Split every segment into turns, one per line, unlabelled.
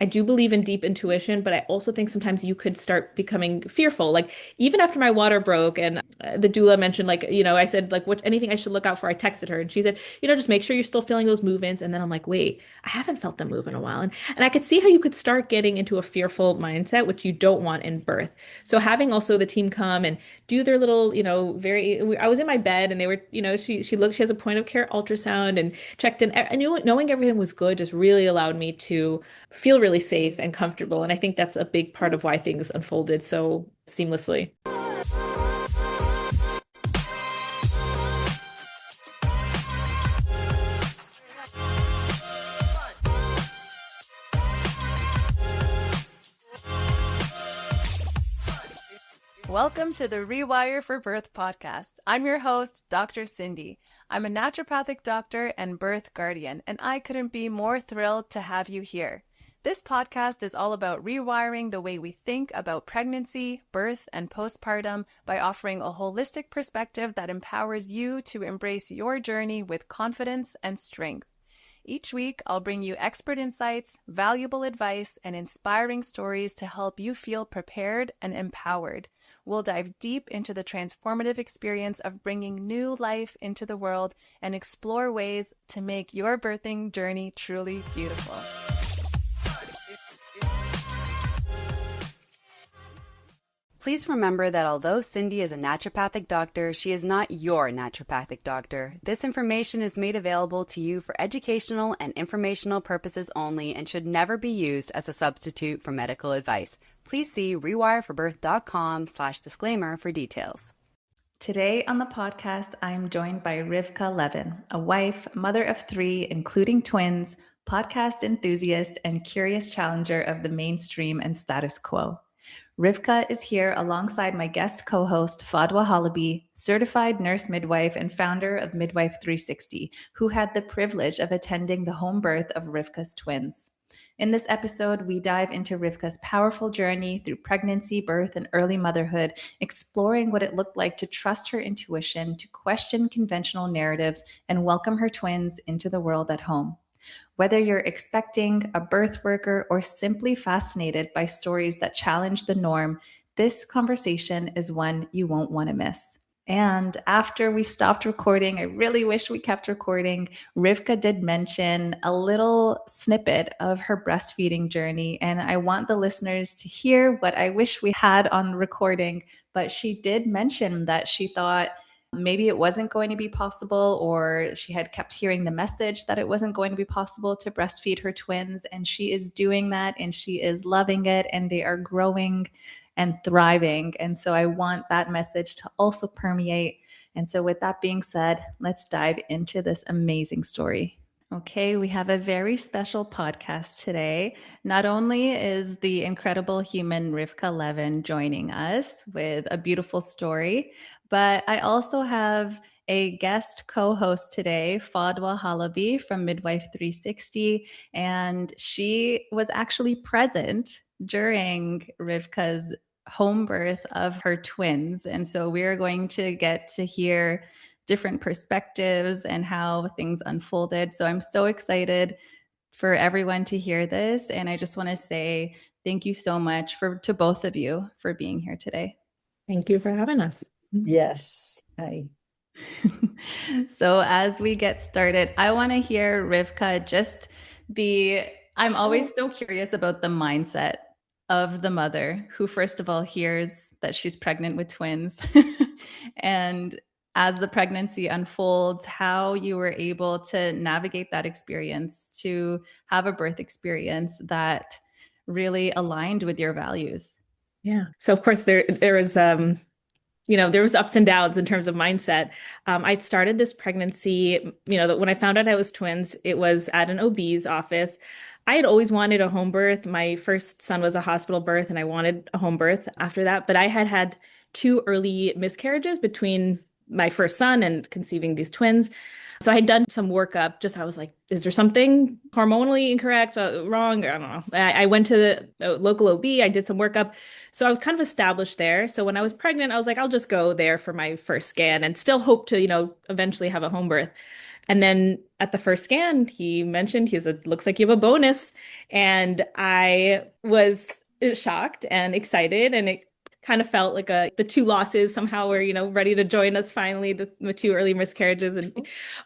I do believe in deep intuition, but I also think sometimes you could start becoming fearful. Like even after my water broke and the doula mentioned like, I said like what anything I should look out for, I texted her and she said, just make sure you're still feeling those movements. And then I'm like, wait, I haven't felt them move in a while. And I could see how you could start getting into a fearful mindset, which you don't want in birth. So having also the team come and do their little, I was in my bed and they were, she has a point of care ultrasound and checked in. And knowing everything was good just really allowed me to feel really safe and comfortable. And I think that's a big part of why things unfolded so seamlessly.
Welcome to the Rewire for Birth podcast. I'm your host, Dr. Cindy. I'm a naturopathic doctor and birth guardian, and I couldn't be more thrilled to have you here. This podcast is all about rewiring the way we think about pregnancy, birth, and postpartum by offering a holistic perspective that empowers you to embrace your journey with confidence and strength. Each week, I'll bring you expert insights, valuable advice, and inspiring stories to help you feel prepared and empowered. We'll dive deep into the transformative experience of bringing new life into the world and explore ways to make your birthing journey truly beautiful.
Please remember that although Cindy is a naturopathic doctor, she is not your naturopathic doctor. This information is made available to you for educational and informational purposes only and should never be used as a substitute for medical advice. Please see rewireforbirth.com/disclaimer for details.
Today on the podcast, I am joined by Rivka Levin, a wife, mother of 3, including twins, podcast enthusiast, and curious challenger of the mainstream and status quo. Rivka is here alongside my guest co-host, Fadwah Halaby, certified nurse midwife and founder of Midwife360, who had the privilege of attending the home birth of Rivka's twins. In this episode, we dive into Rivka's powerful journey through pregnancy, birth, and early motherhood, exploring what it looked like to trust her intuition, to question conventional narratives, and welcome her twins into the world at home. Whether you're expecting, a birth worker, or simply fascinated by stories that challenge the norm, this conversation is one you won't want to miss. And after we stopped recording, I really wish we kept recording, Rivka did mention a little snippet of her breastfeeding journey. And I want the listeners to hear what I wish we had on recording. But she did mention that she thought maybe it wasn't going to be possible, or she had kept hearing the message that it wasn't going to be possible to breastfeed her twins. And she is doing that and she is loving it and they are growing and thriving. And so I want that message to also permeate. And so with that being said, let's dive into this amazing story. Okay, we have a very special podcast today. Not only is the incredible human Rivka Levin joining us with a beautiful story, but I also have a guest co-host today, Fadwah Halaby from Midwife360, and she was actually present during Rivka's home birth of her twins. And so we're going to get to hear different perspectives and how things unfolded. So I'm so excited for everyone to hear this. And I just want to say thank you so much to both of you for being here today.
Thank you for having us.
Yes. Hi.
So as we get started, I want to hear Rivka I'm always so curious about the mindset of the mother who, first of all, hears that she's pregnant with twins. And as the pregnancy unfolds, how you were able to navigate that experience, to have a birth experience that really aligned with your values.
Yeah. So of course there was there was ups and downs in terms of mindset. I'd started this pregnancy, when I found out I was twins, it was at an OB's office. I had always wanted a home birth. My first son was a hospital birth and I wanted a home birth after that, but I had 2 early miscarriages between my first son and conceiving these twins. So I had done some workup. I was like, is there something hormonally incorrect, wrong? I don't know. I went to the local OB. I did some workup. So I was kind of established there. So when I was pregnant, I was like, I'll just go there for my first scan and still hope to, eventually have a home birth. And then at the first scan, he mentioned, he said, looks like you have a bonus. And I was shocked and excited. And it kind of felt like the two losses somehow were, ready to join us finally, the two early miscarriages.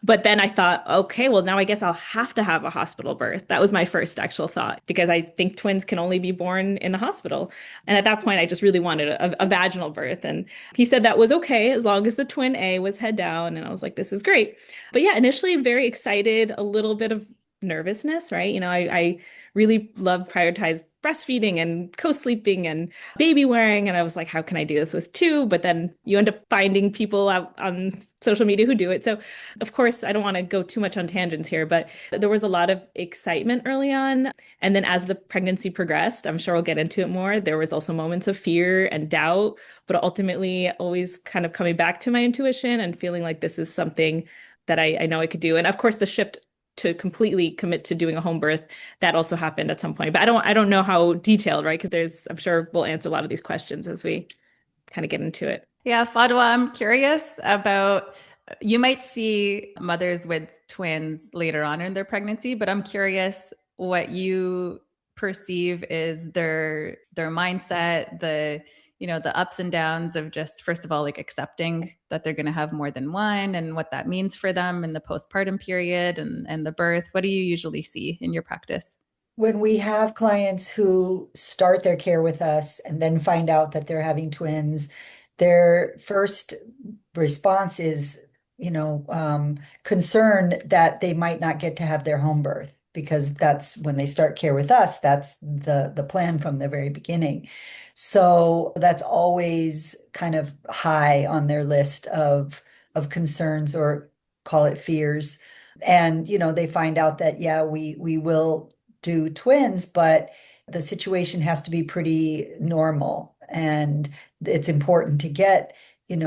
But then I thought, okay, well, now I guess I'll have to have a hospital birth. That was my first actual thought because I think twins can only be born in the hospital. And at that point, I just really wanted a vaginal birth. And he said that was okay as long as the twin A was head down. And I was like, this is great. But yeah, initially very excited, a little bit of nervousness, right? I really love prioritize breastfeeding and co-sleeping and baby wearing. And I was like, how can I do this with two? But then you end up finding people out on social media who do it. So of course, I don't want to go too much on tangents here, but there was a lot of excitement early on. And then as the pregnancy progressed, I'm sure we'll get into it more, there was also moments of fear and doubt, but ultimately always kind of coming back to my intuition and feeling like this is something that I know I could do. And of course, the shift to completely commit to doing a home birth, that also happened at some point. But I don't know how detailed, right? Because I'm sure we'll answer a lot of these questions as we kind of get into it.
Yeah, Fadwa, I'm curious about, you might see mothers with twins later on in their pregnancy, but I'm curious what you perceive is their mindset, the ups and downs of just first of all like accepting that they're going to have more than one and what that means for them in the postpartum period and the birth. What do you usually see in your practice?
When we have clients who start their care with us and then find out that they're having twins, their first response is, concern that they might not get to have their home birth because that's when they start care with us. That's the plan from the very beginning. So that's always kind of high on their list of concerns or call it fears. And they find out that yeah, we will do twins, but the situation has to be pretty normal. And it's important to get,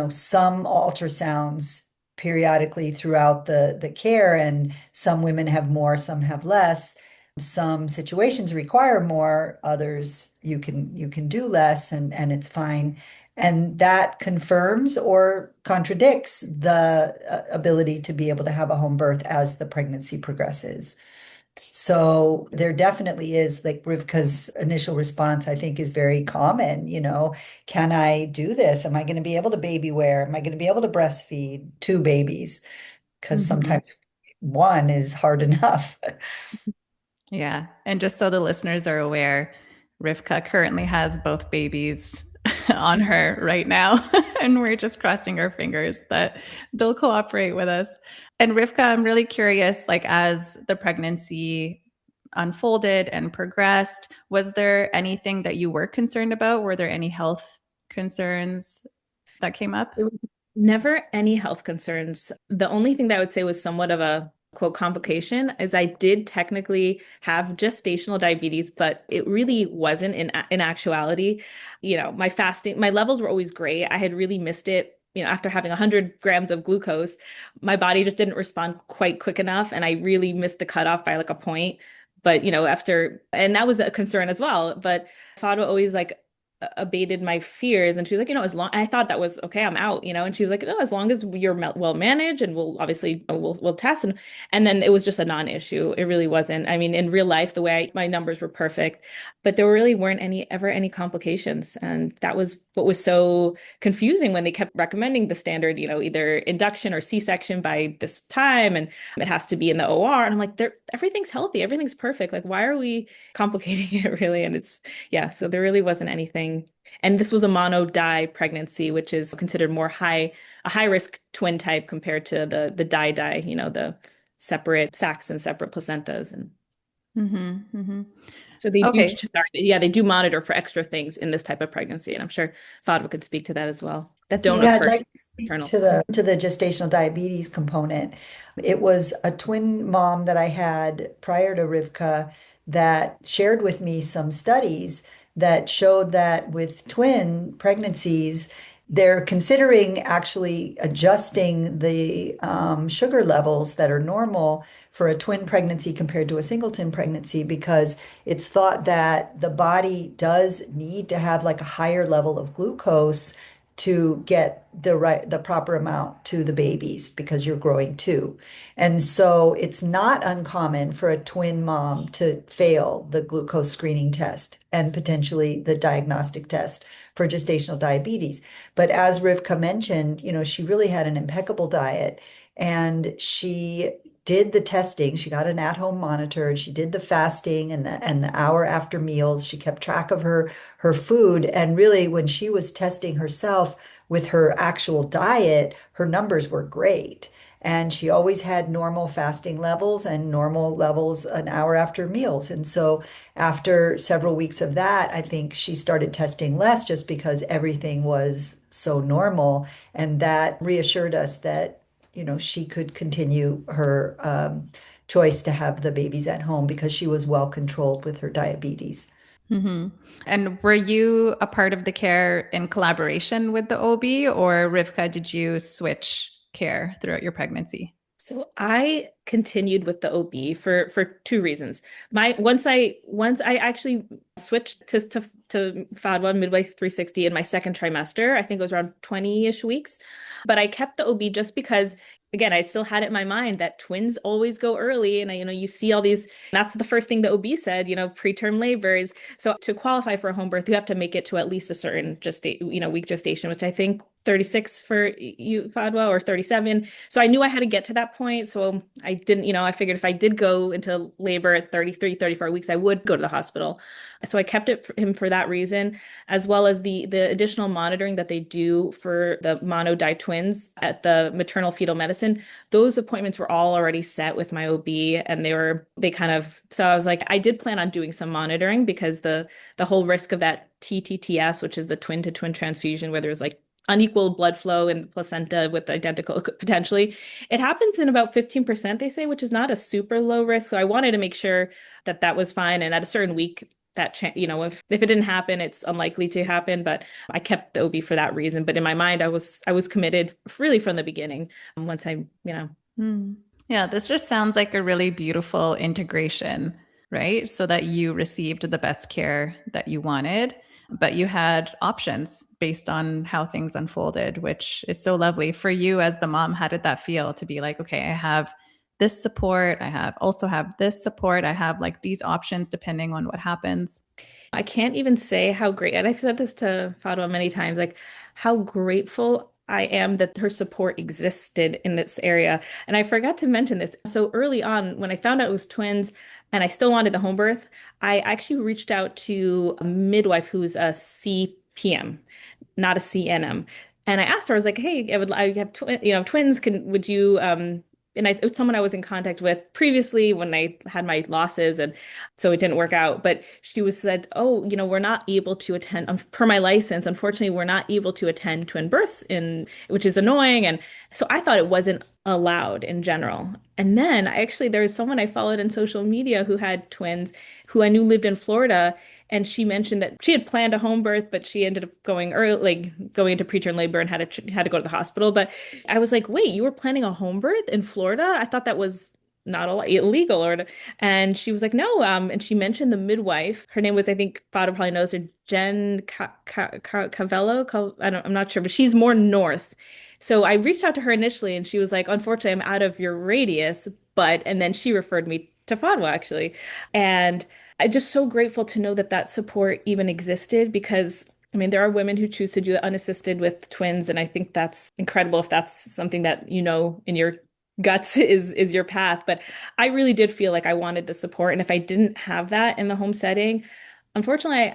some ultrasounds periodically throughout the care. And some women have more, some have less. Some situations require more, others you can do less and it's fine. And that confirms or contradicts the ability to be able to have a home birth as the pregnancy progresses. So there definitely is, like Rivka's initial response, I think is very common, can I do this? Am I going to be able to baby wear? Am I going to be able to breastfeed two babies? Because
Mhm.
sometimes one is hard enough.
Yeah. And just so the listeners are aware, Rivka currently has both babies on her right now. And we're just crossing our fingers that they'll cooperate with us. And Rivka, I'm really curious, like as the pregnancy unfolded and progressed, was there anything that you were concerned about? Were there any health concerns that came up?
There was never any health concerns. The only thing that I would say was somewhat of a quote complication is I did technically have gestational diabetes, but it really wasn't in actuality. My fasting, my levels were always great. I had really missed it. After having 100 grams of glucose, my body just didn't respond quite quick enough. And I really missed the cutoff by like a point. But, and that was a concern as well. But Fadwa always like abated my fears. And she was like, as long, I thought that was okay, I'm out, and she was like, no, as long as you're well managed and we'll obviously, we'll test. And then it was just a non-issue. It really wasn't. I mean, in real life, the way my numbers were perfect, but there really weren't ever any complications. And that was what was so confusing when they kept recommending the standard, either induction or C-section by this time. And it has to be in the OR. And I'm like, everything's healthy. Everything's perfect. Like, why are we complicating it really? And yeah, so there really wasn't anything. And this was a mono di pregnancy, which is considered a high risk twin type compared to the di, the separate sacs and separate placentas. And
Mm-hmm, mm-hmm.
so they do,
Okay.
sorry, yeah, they do monitor for extra things in this type of pregnancy. And I'm sure Fadwa could speak to that as well, that don't
Yeah, I'd
occur
like to speak
maternal.
to the gestational diabetes component. It was a twin mom that I had prior to Rivka that shared with me some studies that showed that with twin pregnancies, they're considering actually adjusting the sugar levels that are normal for a twin pregnancy compared to a singleton pregnancy because it's thought that the body does need to have like a higher level of glucose to get the proper amount to the babies because you're growing two. And so it's not uncommon for a twin mom to fail the glucose screening test and potentially the diagnostic test for gestational diabetes. But as Rivka mentioned, she really had an impeccable diet and she did the testing. She got an at-home monitor and she did the fasting and the hour after meals. She kept track of her food. And really, when she was testing herself with her actual diet, her numbers were great. And she always had normal fasting levels and normal levels an hour after meals. And so after several weeks of that, I think she started testing less just because everything was so normal. And that reassured us that she could continue her choice to have the babies at home because she was well controlled with her diabetes.
Hmm. And were you a part of the care in collaboration with the OB, or Rivka, did you switch care throughout your pregnancy?
So I continued with the OB for two reasons. Once I actually switched to Fadwah Midwife 360 in my second trimester. I think it was around 20-ish weeks. But I kept the OB just because, again, I still had it in my mind that twins always go early. And you see all these, that's the first thing the OB said, preterm labors. So to qualify for a home birth, you have to make it to at least a certain week gestation, which I think 36 for you, Fadwa, or 37. So I knew I had to get to that point. So I didn't, I figured if I did go into labor at 33, 34 weeks, I would go to the hospital. So I kept it for him for that reason, as well as the additional monitoring that they do for the mono-di twins at the maternal fetal medicine. Those appointments were all already set with my OB, and so I was like, I did plan on doing some monitoring because the whole risk of that TTTS, which is the twin to twin transfusion, where there's like unequal blood flow in the placenta with identical potentially. It happens in about 15%, they say, which is not a super low risk. So I wanted to make sure that that was fine. And at a certain week, if it didn't happen, it's unlikely to happen. But I kept the OB for that reason. But in my mind, I was committed really from the beginning. Once I.
Hmm. Yeah, this just sounds like a really beautiful integration, right? So that you received the best care that you wanted, but you had options based on how things unfolded, which is so lovely for you as the mom. How did that feel to be like, okay, I have this support, I have this support, I have like these options depending on what happens?
I can't even say how great, and I've said this to Fadwa many times, like how grateful I am that her support existed in this area. And I forgot to mention this. So early on, when I found out it was twins and I still wanted the home birth, I actually reached out to a midwife who's a CPM, not a CNM. And I asked her, I was like, hey, I have twins. Would you, and it was someone I was in contact with previously when I had my losses, and so it didn't work out. But she was said, "Oh, we're not able to attend per my license. Unfortunately, we're not able to attend twin births which is annoying." And so I thought it wasn't allowed in general. And then there was someone I followed in social media who had twins, who I knew lived in Florida. And she mentioned that she had planned a home birth, but she ended up going early, like going into preterm labor and had to go to the hospital. But I was like, wait, you were planning a home birth in Florida? I thought that was not illegal and she was like, no. And she mentioned the midwife. Her name was, I think Fado probably knows her, Jen Cavello. I'm not sure, but she's more north. So I reached out to her initially and she was like, unfortunately, I'm out of your radius. And then she referred me to Fadwa actually. And I'm just so grateful to know that that support even existed because I mean, there are women who choose to do it unassisted with twins, and I think that's incredible if that's something that in your guts is your path. But I really did feel like I wanted the support, and if I didn't have that in the home setting, unfortunately,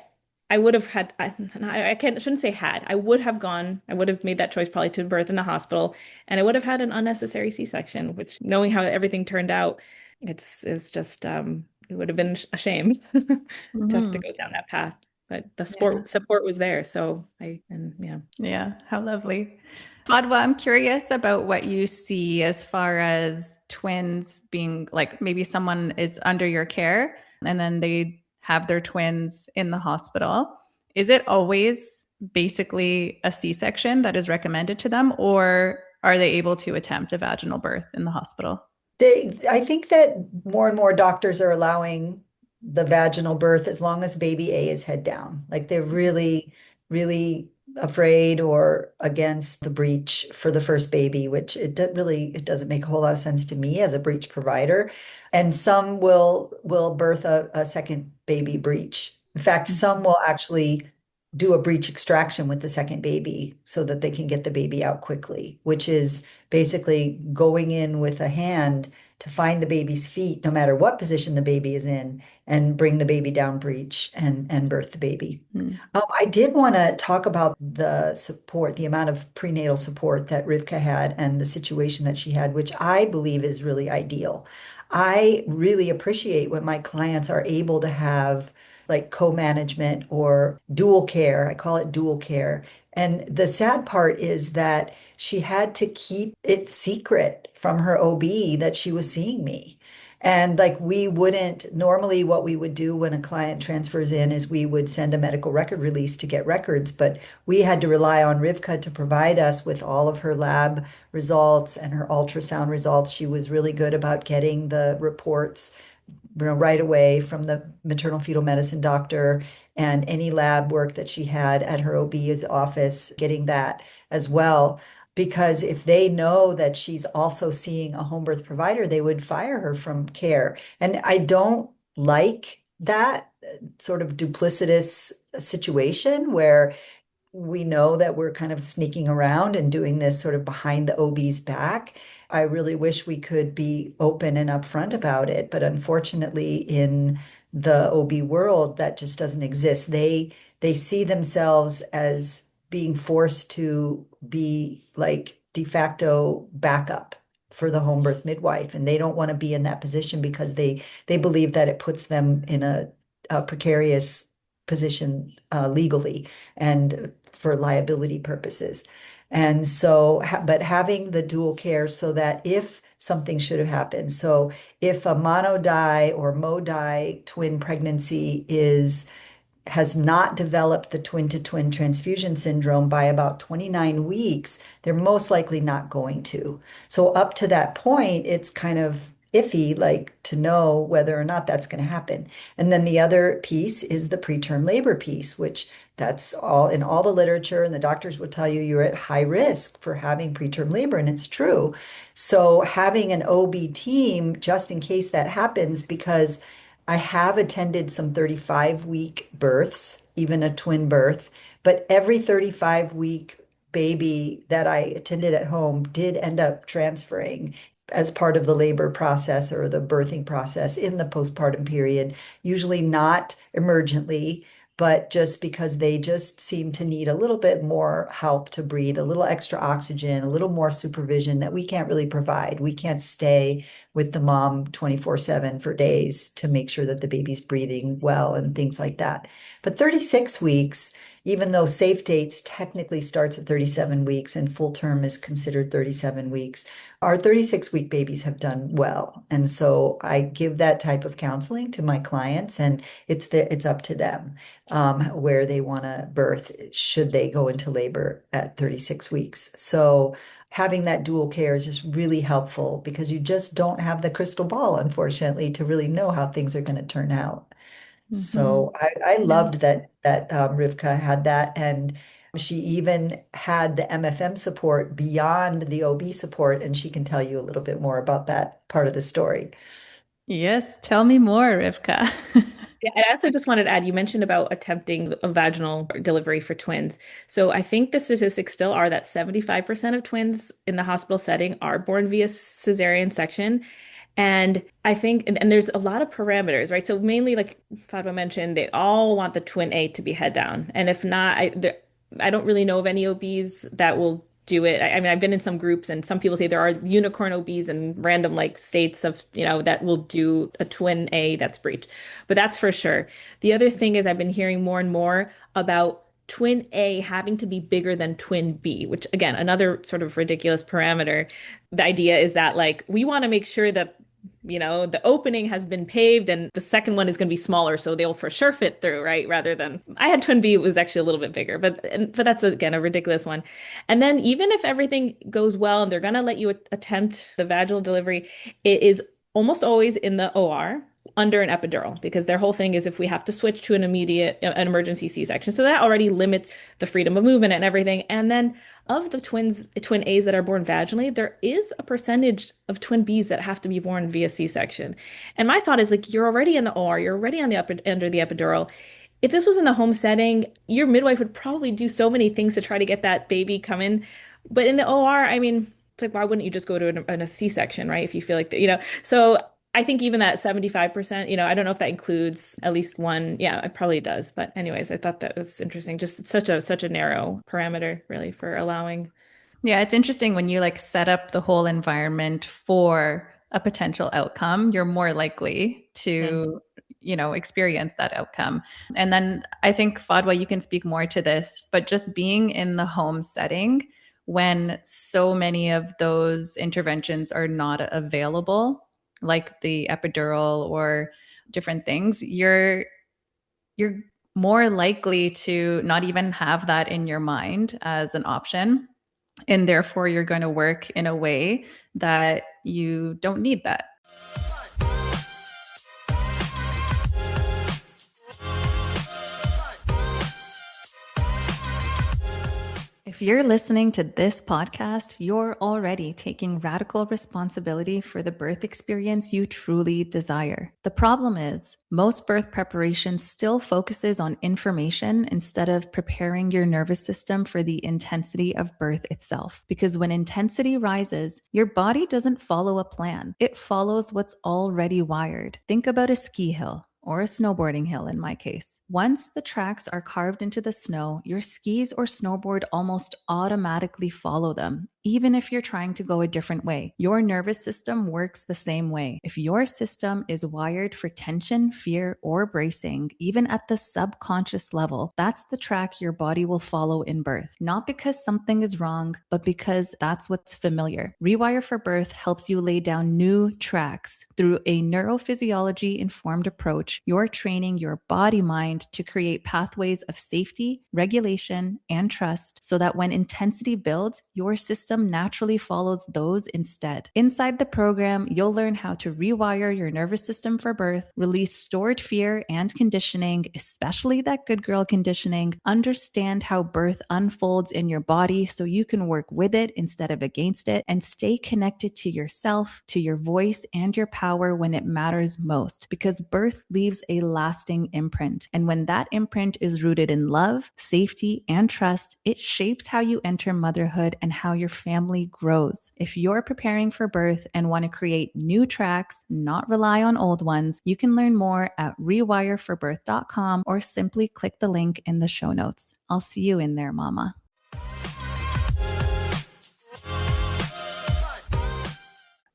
I would have had. Shouldn't say had. I would have gone. I would have made that choice probably to birth in the hospital, and I would have had an unnecessary C-section. Which, knowing how everything turned out, it's just it would have been a shame to have to
Mhm.
go down that path. But the
Yeah.
support was there. So yeah.
Yeah, how lovely. Fadwa, I'm curious about what you see as far as twins being like maybe someone is under your care and then they have their twins in the hospital. Is it always basically a C-section that is recommended to them, or are they able to attempt a vaginal birth in the hospital?
I think that more and more doctors are allowing the vaginal birth as long as baby A is head down. Like they're really, really afraid or against the breech for the first baby, which it doesn't make a whole lot of sense to me as a breech provider. And some will birth a second baby breech. In fact, some will actually do a breech extraction with the second baby so that they can get the baby out quickly, which is basically going in with a hand to find the baby's feet, no matter what position the baby is in, and bring the baby down breech and birth the baby.
Mm.
I did want to talk about the support, the amount of prenatal support that Rivka had and the situation that she had, which I believe is really ideal. I really appreciate when my clients are able to have like co-management or dual care. I call it dual care. And the sad part is that she had to keep it secret from her OB that she was seeing me. And like we wouldn't normally, what we would do when a client transfers in is we would send a medical record release to get records, but we had to rely on Rivka to provide us with all of her lab results and her ultrasound results. She was really good about getting the reports, right away from the maternal fetal medicine doctor, and any lab work that she had at her OB's office, getting that as well. Because if they know that she's also seeing a home birth provider, they would fire her from care. And I don't like that sort of duplicitous situation where we know that we're kind of sneaking around and doing this sort of behind the OB's back. I really wish we could be open and upfront about it, but unfortunately, in the OB world, that just doesn't exist. They see themselves as being forced to be like de facto backup for the home birth midwife, and they don't want to be in that position because they believe that it puts them in a precarious position legally and for liability purposes. And so, but having the dual care so that if something should have happened, so if a monodi or modi twin pregnancy has not developed the twin to twin transfusion syndrome by about 29 weeks, they're most likely not going to. So up to that point, it's kind of iffy, like to know whether or not that's going to happen. And then the other piece is the preterm labor piece, which that's all in all the literature, and the doctors will tell you you're at high risk for having preterm labor, and it's true. So having an OB team just in case that happens, because I have attended some 35-week births, even a twin birth, but every 35-week baby that I attended at home did end up transferring as part of the labor process or the birthing process in the postpartum period, usually not emergently, but just because they just seem to need a little bit more help to breathe, a little extra oxygen, a little more supervision that we can't really provide. We can't stay with the mom 24/7 for days to make sure that the baby's breathing well and things like that. But 36 weeks, even though safe dates technically starts at 37 weeks and full term is considered 37 weeks, our 36-week babies have done well. And so I give that type of counseling to my clients, and it's up to them where they want to birth should they go into labor at 36 weeks. So having that dual care is just really helpful because you just don't have the crystal ball, unfortunately, to really know how things are going to turn out.
Mm-hmm.
So I
Yeah.
loved that Rivka had that, and she even had the MFM support beyond the OB support, and she can tell you a little bit more about that part of the story.
Yes, tell me more, Rivka.
Yeah, I also just wanted to add, you mentioned about attempting a vaginal delivery for twins. So I think the statistics still are that 75% of twins in the hospital setting are born via cesarean section. And I think, and there's a lot of parameters, right? So mainly, like Fadwa mentioned, they all want the twin A to be head down. And if not, I don't really know of any OBs that will do it. I mean, I've been in some groups and some people say there are unicorn OBs in random like states of, that will do a twin A that's breech. But that's for sure. The other thing is I've been hearing more and more about twin A having to be bigger than twin B, which again, another sort of ridiculous parameter. The idea is that like we want to make sure that the opening has been paved and the second one is going to be smaller, so they'll for sure fit through, right? Rather than I had twin B, it was actually a little bit bigger, but that's again a ridiculous one. And then even if everything goes well and they're going to let you attempt the vaginal delivery, it is almost always in the OR. under an epidural because their whole thing is if we have to switch to an emergency C-section. So that already limits the freedom of movement and everything. And then of the twin A's that are born vaginally, there is a percentage of twin B's that have to be born via C-section. And my thought is like you're already in the OR, you're already on the upper under the epidural. If this was in the home setting, your midwife would probably do so many things to try to get that baby coming. But in the OR, I mean, it's like why wouldn't you just go to a C-section, right? If you feel like that, So I think even that 75%, I don't know if that includes at least one. Yeah, it probably does. But anyways, I thought that was interesting. Just it's such a narrow parameter really for allowing.
Yeah, it's interesting when you like set up the whole environment for a potential outcome, you're more likely
Mhm.
to, experience that outcome. And then I think, Fadwa, you can speak more to this, but just being in the home setting when so many of those interventions are not available, like the epidural or different things, you're more likely to not even have that in your mind as an option, and therefore you're going to work in a way that you don't need that. If you're listening to this podcast, you're already taking radical responsibility for the birth experience you truly desire. The problem is, most birth preparation still focuses on information instead of preparing your nervous system for the intensity of birth itself. Because when intensity rises, your body doesn't follow a plan, it follows what's already wired. Think about a ski hill, or a snowboarding hill in my case. Once the tracks are carved into the snow, your skis or snowboard almost automatically follow them, even if you're trying to go a different way. Your nervous system works the same way. If your system is wired for tension, fear, or bracing, even at the subconscious level, that's the track your body will follow in birth. Not because something is wrong, but because that's what's familiar. Rewire for Birth helps you lay down new tracks. Through a neurophysiology-informed approach, you're training your body-mind to create pathways of safety, regulation, and trust so that when intensity builds, your system naturally follows those instead. Inside the program, you'll learn how to rewire your nervous system for birth, release stored fear and conditioning, especially that good girl conditioning, understand how birth unfolds in your body so you can work with it instead of against it, and stay connected to yourself, to your voice, and your power when it matters most. Because birth leaves a lasting imprint. And when that imprint is rooted in love, safety, and trust, it shapes how you enter motherhood and how your family grows. If you're preparing for birth and want to create new tracks, not rely on old ones, you can learn more at rewireforbirth.com or simply click the link in the show notes. I'll see you in there, mama.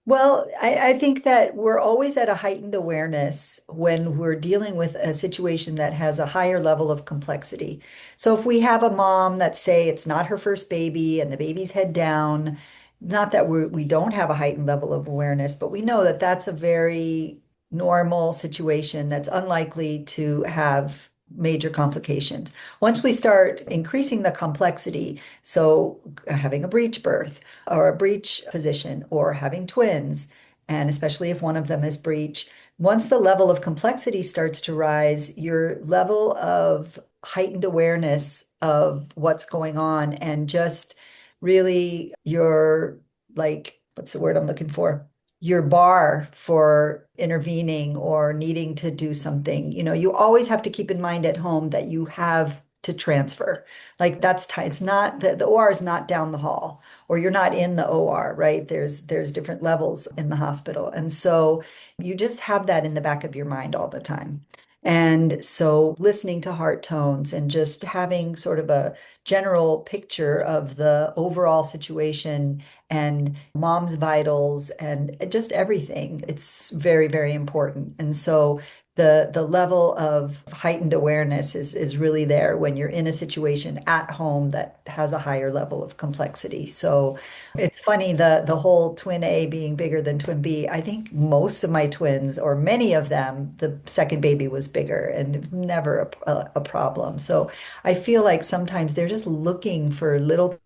Well, I think that we're always at a heightened awareness when we're dealing with a situation that has a higher level of complexity. So if we have a mom that say it's not her first baby and the baby's head down, not that we don't have a heightened level of awareness, but we know that that's a very normal situation that's unlikely to have major complications. Once we start increasing the complexity, so having a breech birth, or a breech position or having twins, and especially if one of them is breech, once the level of complexity starts to rise, your level of heightened awareness of what's going on and just really your, like, what's the word I'm looking for? Your bar for intervening or needing to do something. You always have to keep in mind at home that you have to transfer. Like that's it's not the OR is not down the hall, or you're not in the OR, right? There's different levels in the hospital. And so you just have that in the back of your mind all the time. And so listening to heart tones and just having sort of a general picture of the overall situation and mom's vitals and just everything, it's very, very important. And so the level of heightened awareness is really there when you're in a situation at home that has a higher level of complexity. So it's funny, the whole twin A being bigger than twin B. I think most of my twins, or many of them, the second baby was bigger and it was never a problem. So I feel like sometimes they're just looking for little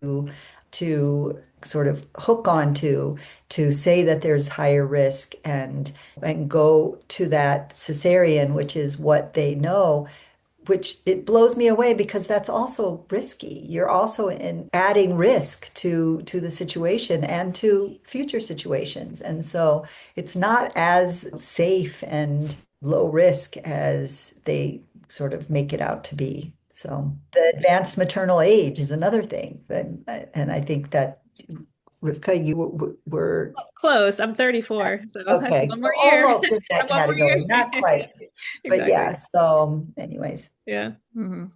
to sort of hook onto to say that there's higher risk and go to that cesarean, which is what they know, which it blows me away because that's also risky. You're also in adding risk to the situation and to future situations. And so it's not as safe and low risk as they sort of make it out to be. So the advanced maternal age is another thing. And I think that Rivka, you were
Close. I'm 34, so
okay,
one
so
more year.
almost in that
One more year.
category, not quite. But yeah,
Exactly.
so anyways.
Yeah.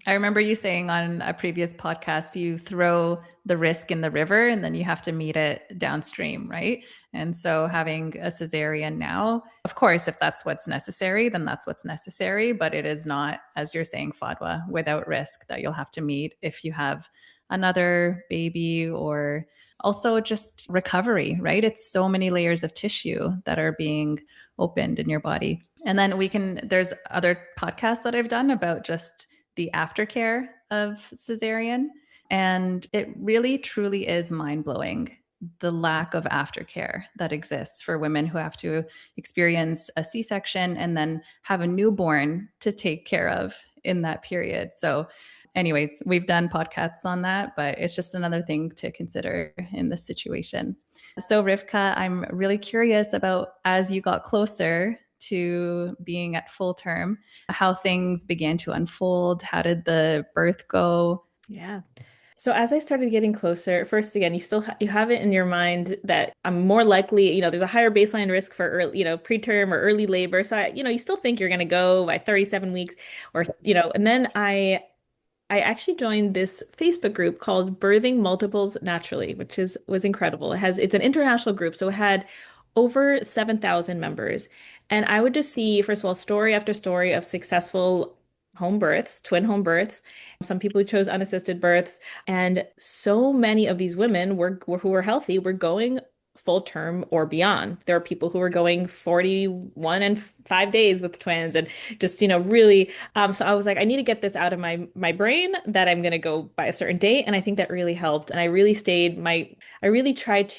I remember you saying on a previous podcast, you throw the risk in the river and then you have to meet it downstream, right? And so having a cesarean now, of course, if that's what's necessary, then that's what's necessary. But it is not, as you're saying, Fadwa, without risk that you'll have to meet if you have another baby or also just recovery, right? It's so many layers of tissue that are being opened in your body. And then there's other podcasts that I've done about just the aftercare of cesarean. And it really, truly is mind blowing the lack of aftercare that exists for women who have to experience a C section and then have a newborn to take care of in that period. So, anyways, we've done podcasts on that, but it's just another thing to consider in this situation. So, Rivka, I'm really curious about as you got closer to being at full term, how things began to unfold. How did the birth go?
Yeah. So as I started getting closer, first again, you have it in your mind that I'm more likely, there's a higher baseline risk for early, preterm or early labor. So you still think you're going to go by 37 weeks or and then I actually joined this Facebook group called Birthing Multiples Naturally, which was incredible. It's an international group, so it had over 7,000 members. And I would just see, first of all, story after story of successful home births, twin home births, some people who chose unassisted births, and so many of these women who were healthy were going full term or beyond. There are people who were going 41 and 5 days with twins and just, really so I was like, I need to get this out of my brain that I'm gonna go by a certain date. And I think that really helped. And I really tried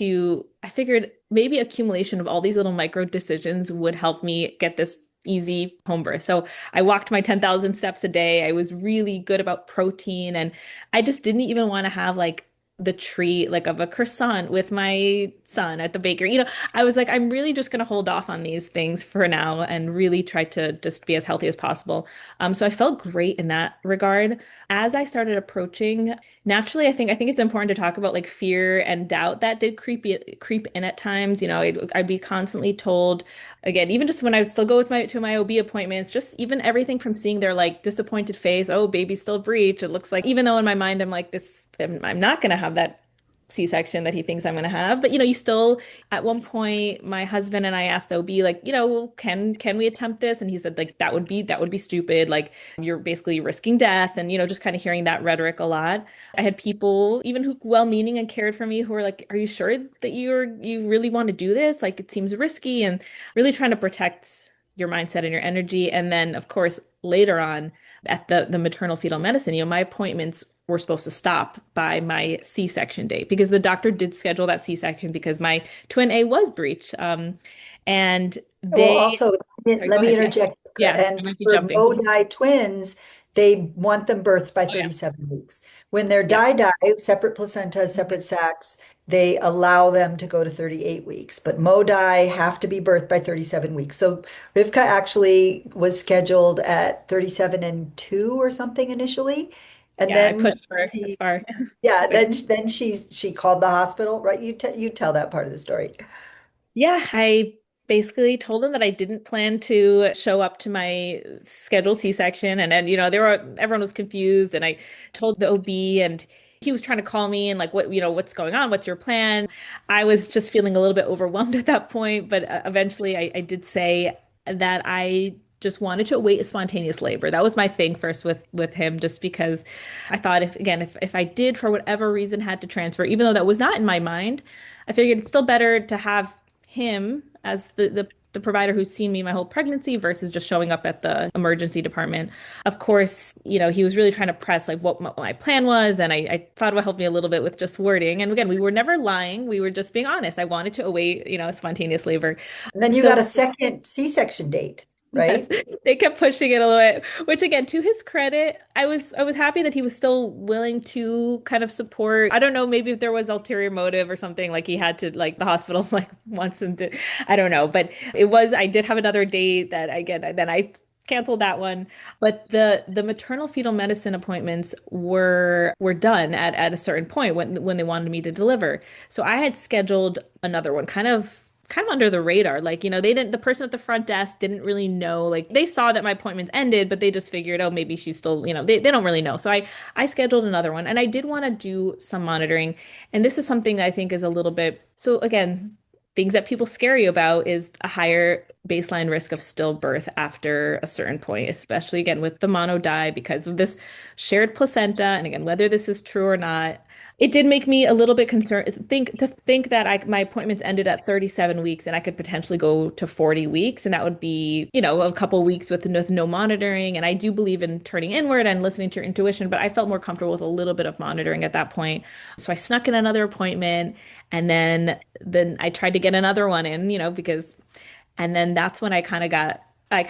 I figured maybe accumulation of all these little micro decisions would help me get this easy home birth. So I walked my 10,000 steps a day. I was really good about protein and I just didn't even want to have like the treat like of a croissant with my son at the bakery. I was like, I'm really just going to hold off on these things for now and really try to just be as healthy as possible. So I felt great in that regard. As I started approaching, naturally, I think it's important to talk about like fear and doubt that did creep in at times. I'd be constantly told, again, even just when I would still go to my OB appointments, just even everything from seeing their like disappointed face, oh, baby's still breech. It looks like, even though in my mind I'm like this, I'm not going to have that C-section that he thinks I'm going to have. But you still, at one point, my husband and I asked the OB, like, well, can we attempt this? And he said, like, that would be stupid. Like, you're basically risking death, and just kind of hearing that rhetoric a lot. I had people, even who well-meaning and cared for me, who were like, "Are you sure that you really want to do this? Like, it seems risky," and really trying to protect your mindset and your energy. And then, of course, later on at the maternal fetal medicine, my appointments were supposed to stop by my C-section date because the doctor did schedule that C-section because my twin A was breached. And
Well,
they,
also,
sorry, go
let me
ahead. Yeah.
interject.
Yeah, I
And
might be
for
jumping.
Modi twins, they want them birthed by
Oh, yeah.
37 weeks. When they're
Yep.
die-die, separate placentas, separate sacs, they allow them to go to 38 weeks. But Modi have to be birthed by 37 weeks. So Rivka actually was scheduled at 37 and 2 or something initially. And
Yeah, I
then
pushed for as
she,
far
yeah,
as I
then she called the hospital, right? You tell that part of the story.
Yeah, I basically told them that I didn't plan to show up to my scheduled C-section, and then everyone was confused, and I told the OB, and he was trying to call me and like, what's going on? What's your plan? I was just feeling a little bit overwhelmed at that point, but eventually I did say that I just wanted to await a spontaneous labor. That was my thing first with him, just because I thought if I did for whatever reason had to transfer, even though that was not in my mind, I figured it's still better to have him as the the provider who's seen me my whole pregnancy versus just showing up at the emergency department. Of course, he was really trying to press like what my plan was, and I Fadwa helped me a little bit with just wording. And again, we were never lying; we were just being honest. I wanted to await, spontaneous labor.
And then you
So
got a second C-section date,
yes,
right?
they kept pushing it a little bit, which again, to his credit, I was happy that he was still willing to kind of support. I don't know, maybe if there was ulterior motive or something, like he had to like the hospital like wants him to, I don't know, but I did have another date that again, then I canceled that one. But the maternal fetal medicine appointments were done at a certain point when they wanted me to deliver. So I had scheduled another one, kind of under the radar. Like, the person at the front desk didn't really know. Like, they saw that my appointments ended, but they just figured, oh, maybe she's still, they don't really know. So I scheduled another one, and I did want to do some monitoring. And this is something that I think is a little bit, so again, things that people scare you about is a higher baseline risk of stillbirth after a certain point, especially again with the mono die because of this shared placenta. And again, whether this is true or not, it did make me a little bit concerned. Think that my appointments ended at 37 weeks and I could potentially go to 40 weeks, and that would be, a couple weeks with no monitoring. And I do believe in turning inward and listening to your intuition, but I felt more comfortable with a little bit of monitoring at that point. So I snuck in another appointment, and then I tried to get another one in, because and then that's when I kind of got I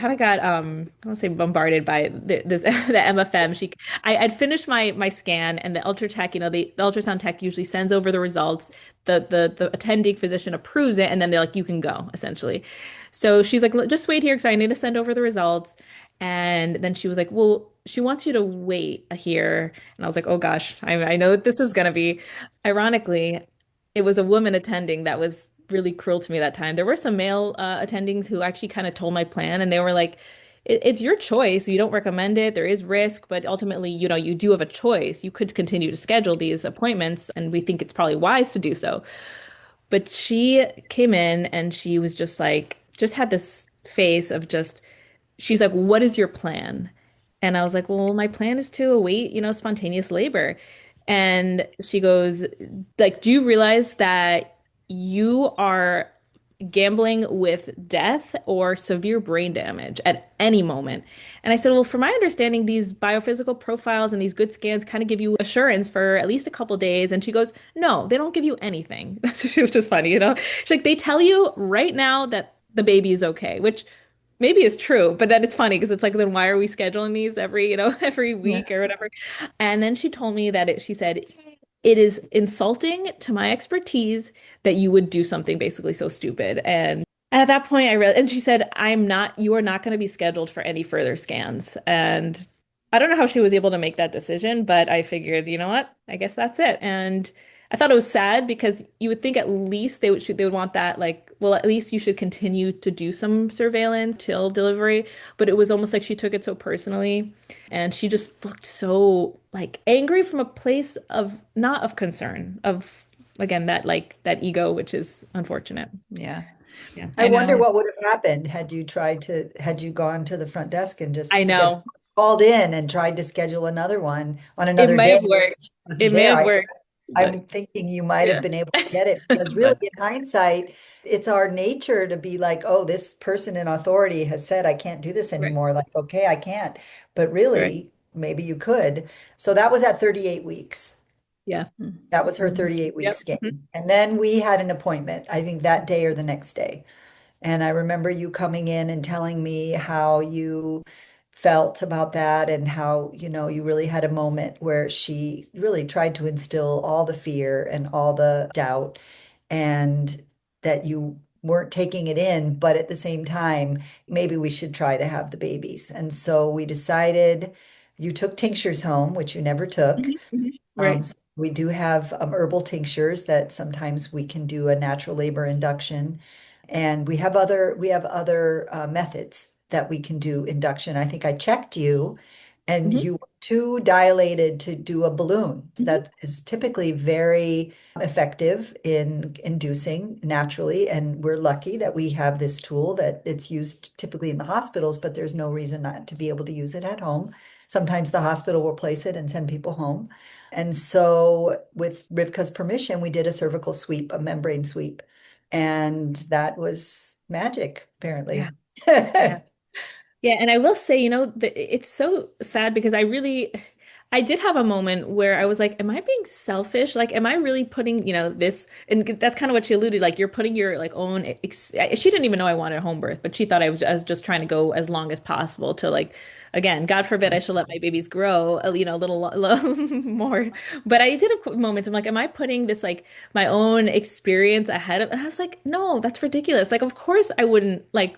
won't say bombarded by the MFM. I'd finished my scan, and the ultra tech, the ultrasound tech usually sends over the results. The attending physician approves it, and then they're like, you can go, essentially. So she's like, just wait here because I need to send over the results. And then she was like, well, she wants you to wait here. And I was like, oh gosh, I know what this is gonna be. Ironically, it was a woman attending that was really cruel to me that time. There were some male attendings who actually kind of told my plan, and they were like, it's your choice. You don't recommend it. There is risk, but ultimately, you do have a choice. You could continue to schedule these appointments, and we think it's probably wise to do so." But she came in and she was just like, just had this face of just, she's like, "What is your plan?" And I was like, "Well, my plan is to await, spontaneous labor." And she goes, like, "Do you realize that you are gambling with death or severe brain damage at any moment?" And I said, "Well, from my understanding, these biophysical profiles and these good scans kind of give you assurance for at least a couple days." And she goes, "No, they don't give you anything." She was just funny, She's like, "They tell you right now that the baby is okay," which maybe is true, but then it's funny because it's like, then why are we scheduling these every, every
Yeah.
week or whatever? And then she told me that she said, "It is insulting to my expertise that you would do something basically so stupid." And at that point, and she said, you are not going to be scheduled for any further scans. And I don't know how she was able to make that decision, but I figured, you know what? I guess that's it. And I thought it was sad because you would think at least they would want that, like, well, at least you should continue to do some surveillance till delivery. But it was almost like she took it so personally, and she just looked so like angry from a place of not of concern, of again that ego, which is unfortunate.
Yeah.
Yeah,
I
I
wonder
know.
what would have happened had you gone to the front desk and
I
just scheduled,
know.
called in and tried to schedule another one on
It
another
might
day
have
when
worked.
she wasn't
It may
there.
have worked,
I'm
but
thinking you might have
yeah.
been able to get it because really
But
in hindsight, it's our nature to be like, oh, this person in authority has said I can't do this
right,
anymore. Like, okay, I can't. But
right.
really, maybe you could. So that was at 38 weeks.
Yeah.
That was her
Mhm.
38-week
Yep.
scan.
Mhm.
And then we had an appointment, I think that day or the next day. And I remember you coming in and telling me how you felt about that and how, you really had a moment where she really tried to instill all the fear and all the doubt and that you weren't taking it in, but at the same time, maybe we should try to have the babies. And so we decided you took tinctures home, which you never took.
Mhm. Mhm. Right.
So we do have herbal tinctures that sometimes we can do a natural labor induction, and we have other methods that we can do induction. I think I checked you, and
Mhm.
you were too dilated to do a balloon.
Mhm.
That is typically very effective in inducing naturally, and we're lucky that we have this tool that it's used typically in the hospitals, but there's no reason not to be able to use it at home. Sometimes the hospital will place it and send people home. And so, with Rivka's permission, we did a cervical sweep, a membrane sweep. And that was magic,
Yeah.
apparently.
Yeah. Yeah, and I will say, it's so sad because I did have a moment where I was like, am I being selfish? Like, am I really putting, this, and that's kind of what she alluded, like you're putting your like own, she didn't even know I wanted a home birth, but she thought I was just trying to go as long as possible to like, again, God forbid I should let my babies grow, a little more. But I did have moments, I'm like, am I putting this like my own experience ahead of, and I was like, no, that's ridiculous. Like, of course I wouldn't like,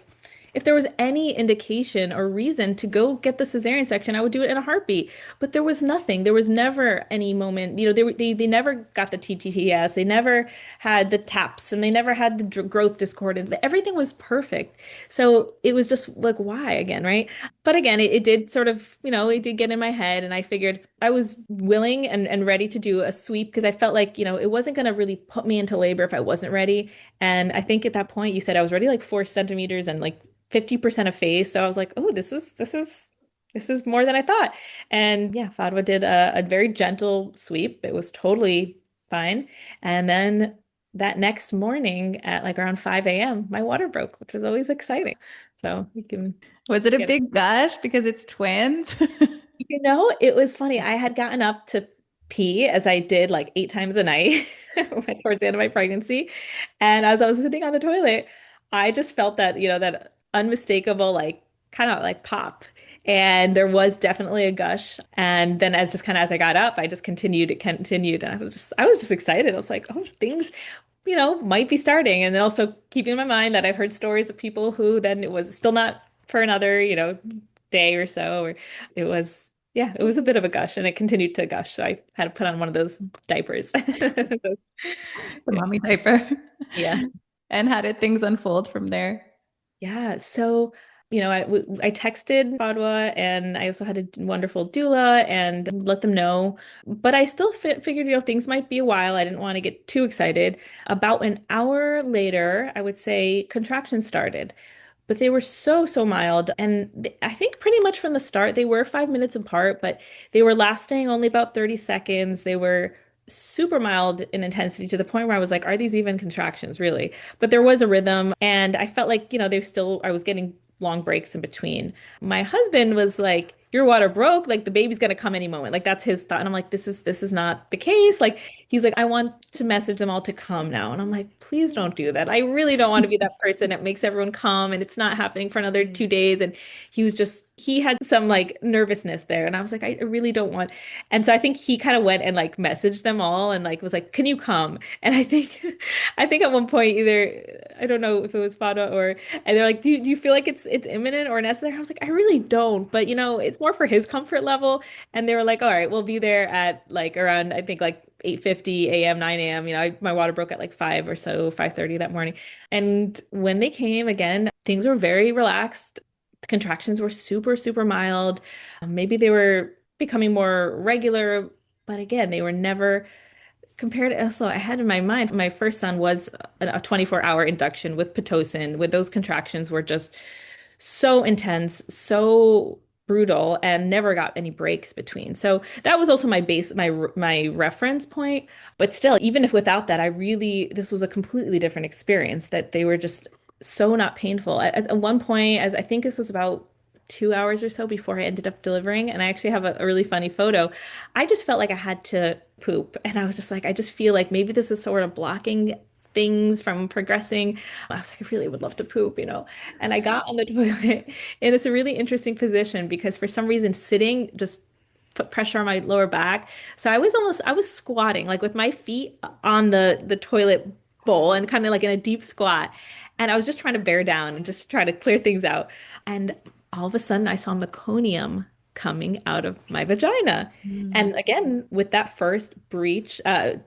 if there was any indication or reason to go get the cesarean section, I would do it in a heartbeat. But there was nothing. There was never any moment. They never got the TTTS. They never had the TAPS, and they never had the growth discordance. Everything was perfect. So it was just like, why again, right? But again, it did sort of, it did get in my head, and I figured I was willing and ready to do a sweep because I felt like, it wasn't going to really put me into labor if I wasn't ready. And I think at that point you said I was already like 4 centimeters and like 50% of face. So I was like, oh, this is more than I thought. And yeah, Fadwa did a very gentle sweep. It was totally fine. And then that next morning at like around 5 a.m., my water broke, which was always exciting. So you can
Was it a
get,
big gush because it's twins?
it was funny. I had gotten up to pee as I did like 8 times a night towards the end of my pregnancy. And as I was sitting on the toilet, I just felt that, that unmistakable, like kind of like pop. And there was definitely a gush. And then as just kind of as I got up, I just continued. And I was just excited. I was like, oh, things, might be starting. And then also keeping in my mind that I've heard stories of people who then it was still not for another, day or so, or it was, yeah, it was a bit of a gush and it continued to gush. So I had to put on one of those diapers.
The mommy diaper.
Yeah.
And how did things unfold from there?
Yeah. So, I texted Fadwa and I also had a wonderful doula and let them know. But I still figured, things might be a while. I didn't want to get too excited. About an hour later, I would say contractions started. But they were so, so mild. And I think pretty much from the start, they were 5 minutes apart, but they were lasting only about 30 seconds. They were super mild in intensity to the point where I was like, are these even contractions, really? But there was a rhythm. And I felt like, I was getting long breaks in between. My husband was like, your water broke, like the baby's gonna come any moment. Like that's his thought. And I'm like, this is not the case. Like he's like, I want to message them all to come now. And I'm like, please don't do that. I really don't want to be that person that makes everyone come and it's not happening for another 2 days. And he had some like nervousness there. And I was like, I really don't want. And so I think he kind of went and like messaged them all and like was like, can you come? And I think, I think at one point either, I don't know if it was Fada or, and they're like, do you feel like it's imminent or necessary? I was like, I really don't. But it's more for his comfort level. And they were like, all right, we'll be there at like around, I think like 8:50 a.m., 9 a.m. My water broke at like 5 or so, 5:30 that morning. And when they came again, things were very relaxed. The contractions were super, super mild. Maybe they were becoming more regular, but again, they were never compared to also I had in my mind my first son was a 24-hour induction with Pitocin, with those contractions were just so intense, so brutal, and never got any breaks between. So that was also my reference point. But still, even if without that, this was a completely different experience that they were just so not painful. At one point, as I think this was about 2 hours or so before I ended up delivering, and I actually have a really funny photo. I just felt like I had to poop, and I was just like, I just feel like maybe this is sort of blocking things from progressing. I was like, I really would love to poop. And I got on the toilet, and it's a really interesting position because for some reason sitting just put pressure on my lower back. So I was squatting like with my feet on the toilet bowl and kind of like in a deep squat. And I was just trying to bear down and just try to clear things out. And all of a sudden I saw meconium coming out of my vagina.
Mm.
And again, with that first breech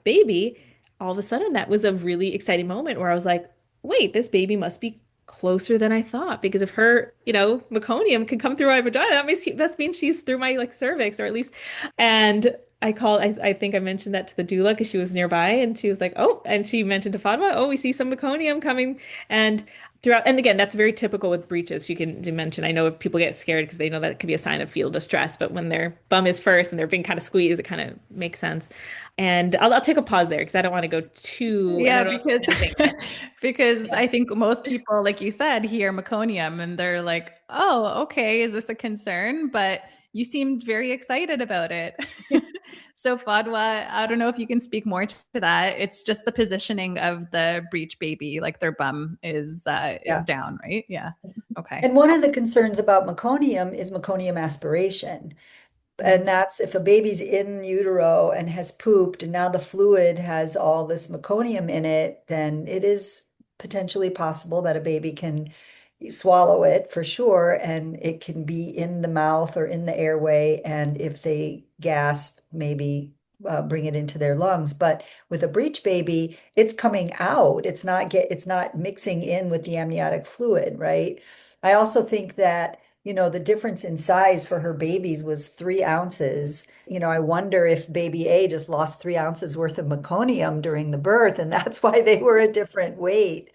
baby, all of a sudden that was a really exciting moment where I was like, wait, this baby must be closer than I thought because if her, meconium can come through my vagina, that means she's through my like cervix or at least. And I think I mentioned that to the doula because she was nearby and she was like, oh, and she mentioned to Fatma, oh, we see some meconium coming. And throughout. And again, that's very typical with breaches. You mention, I know people get scared because they know that it could be a sign of fetal distress, but when their bum is first and they're being kind of squeezed, it kind of makes sense. And I'll take a pause there because I don't want to go too, and I
Yeah,
don't know if
because
there's anything.
because
Yeah.
I think most people, like you said, hear meconium and they're like, "Oh, okay, is this a concern?" But you seemed very excited about it. So Fadwa, I don't know if you can speak more to that. It's just the positioning of the breech baby, like their bum is
Yeah.
down, right? Yeah. Okay.
And one of the concerns about meconium is meconium aspiration. And
Mm.
that's if a baby's in utero and has pooped, and now the fluid has all this meconium in it, then it is potentially possible that a baby can swallow it for sure, and it can be in the mouth or in the airway. And if they gasp, maybe bring it into their lungs. But with a breech baby, it's coming out. It's not mixing in with the amniotic fluid, right? I also think that the difference in size for her babies was 3 ounces. I wonder if baby A just lost 3 ounces worth of meconium during the birth, and that's why they were a different weight.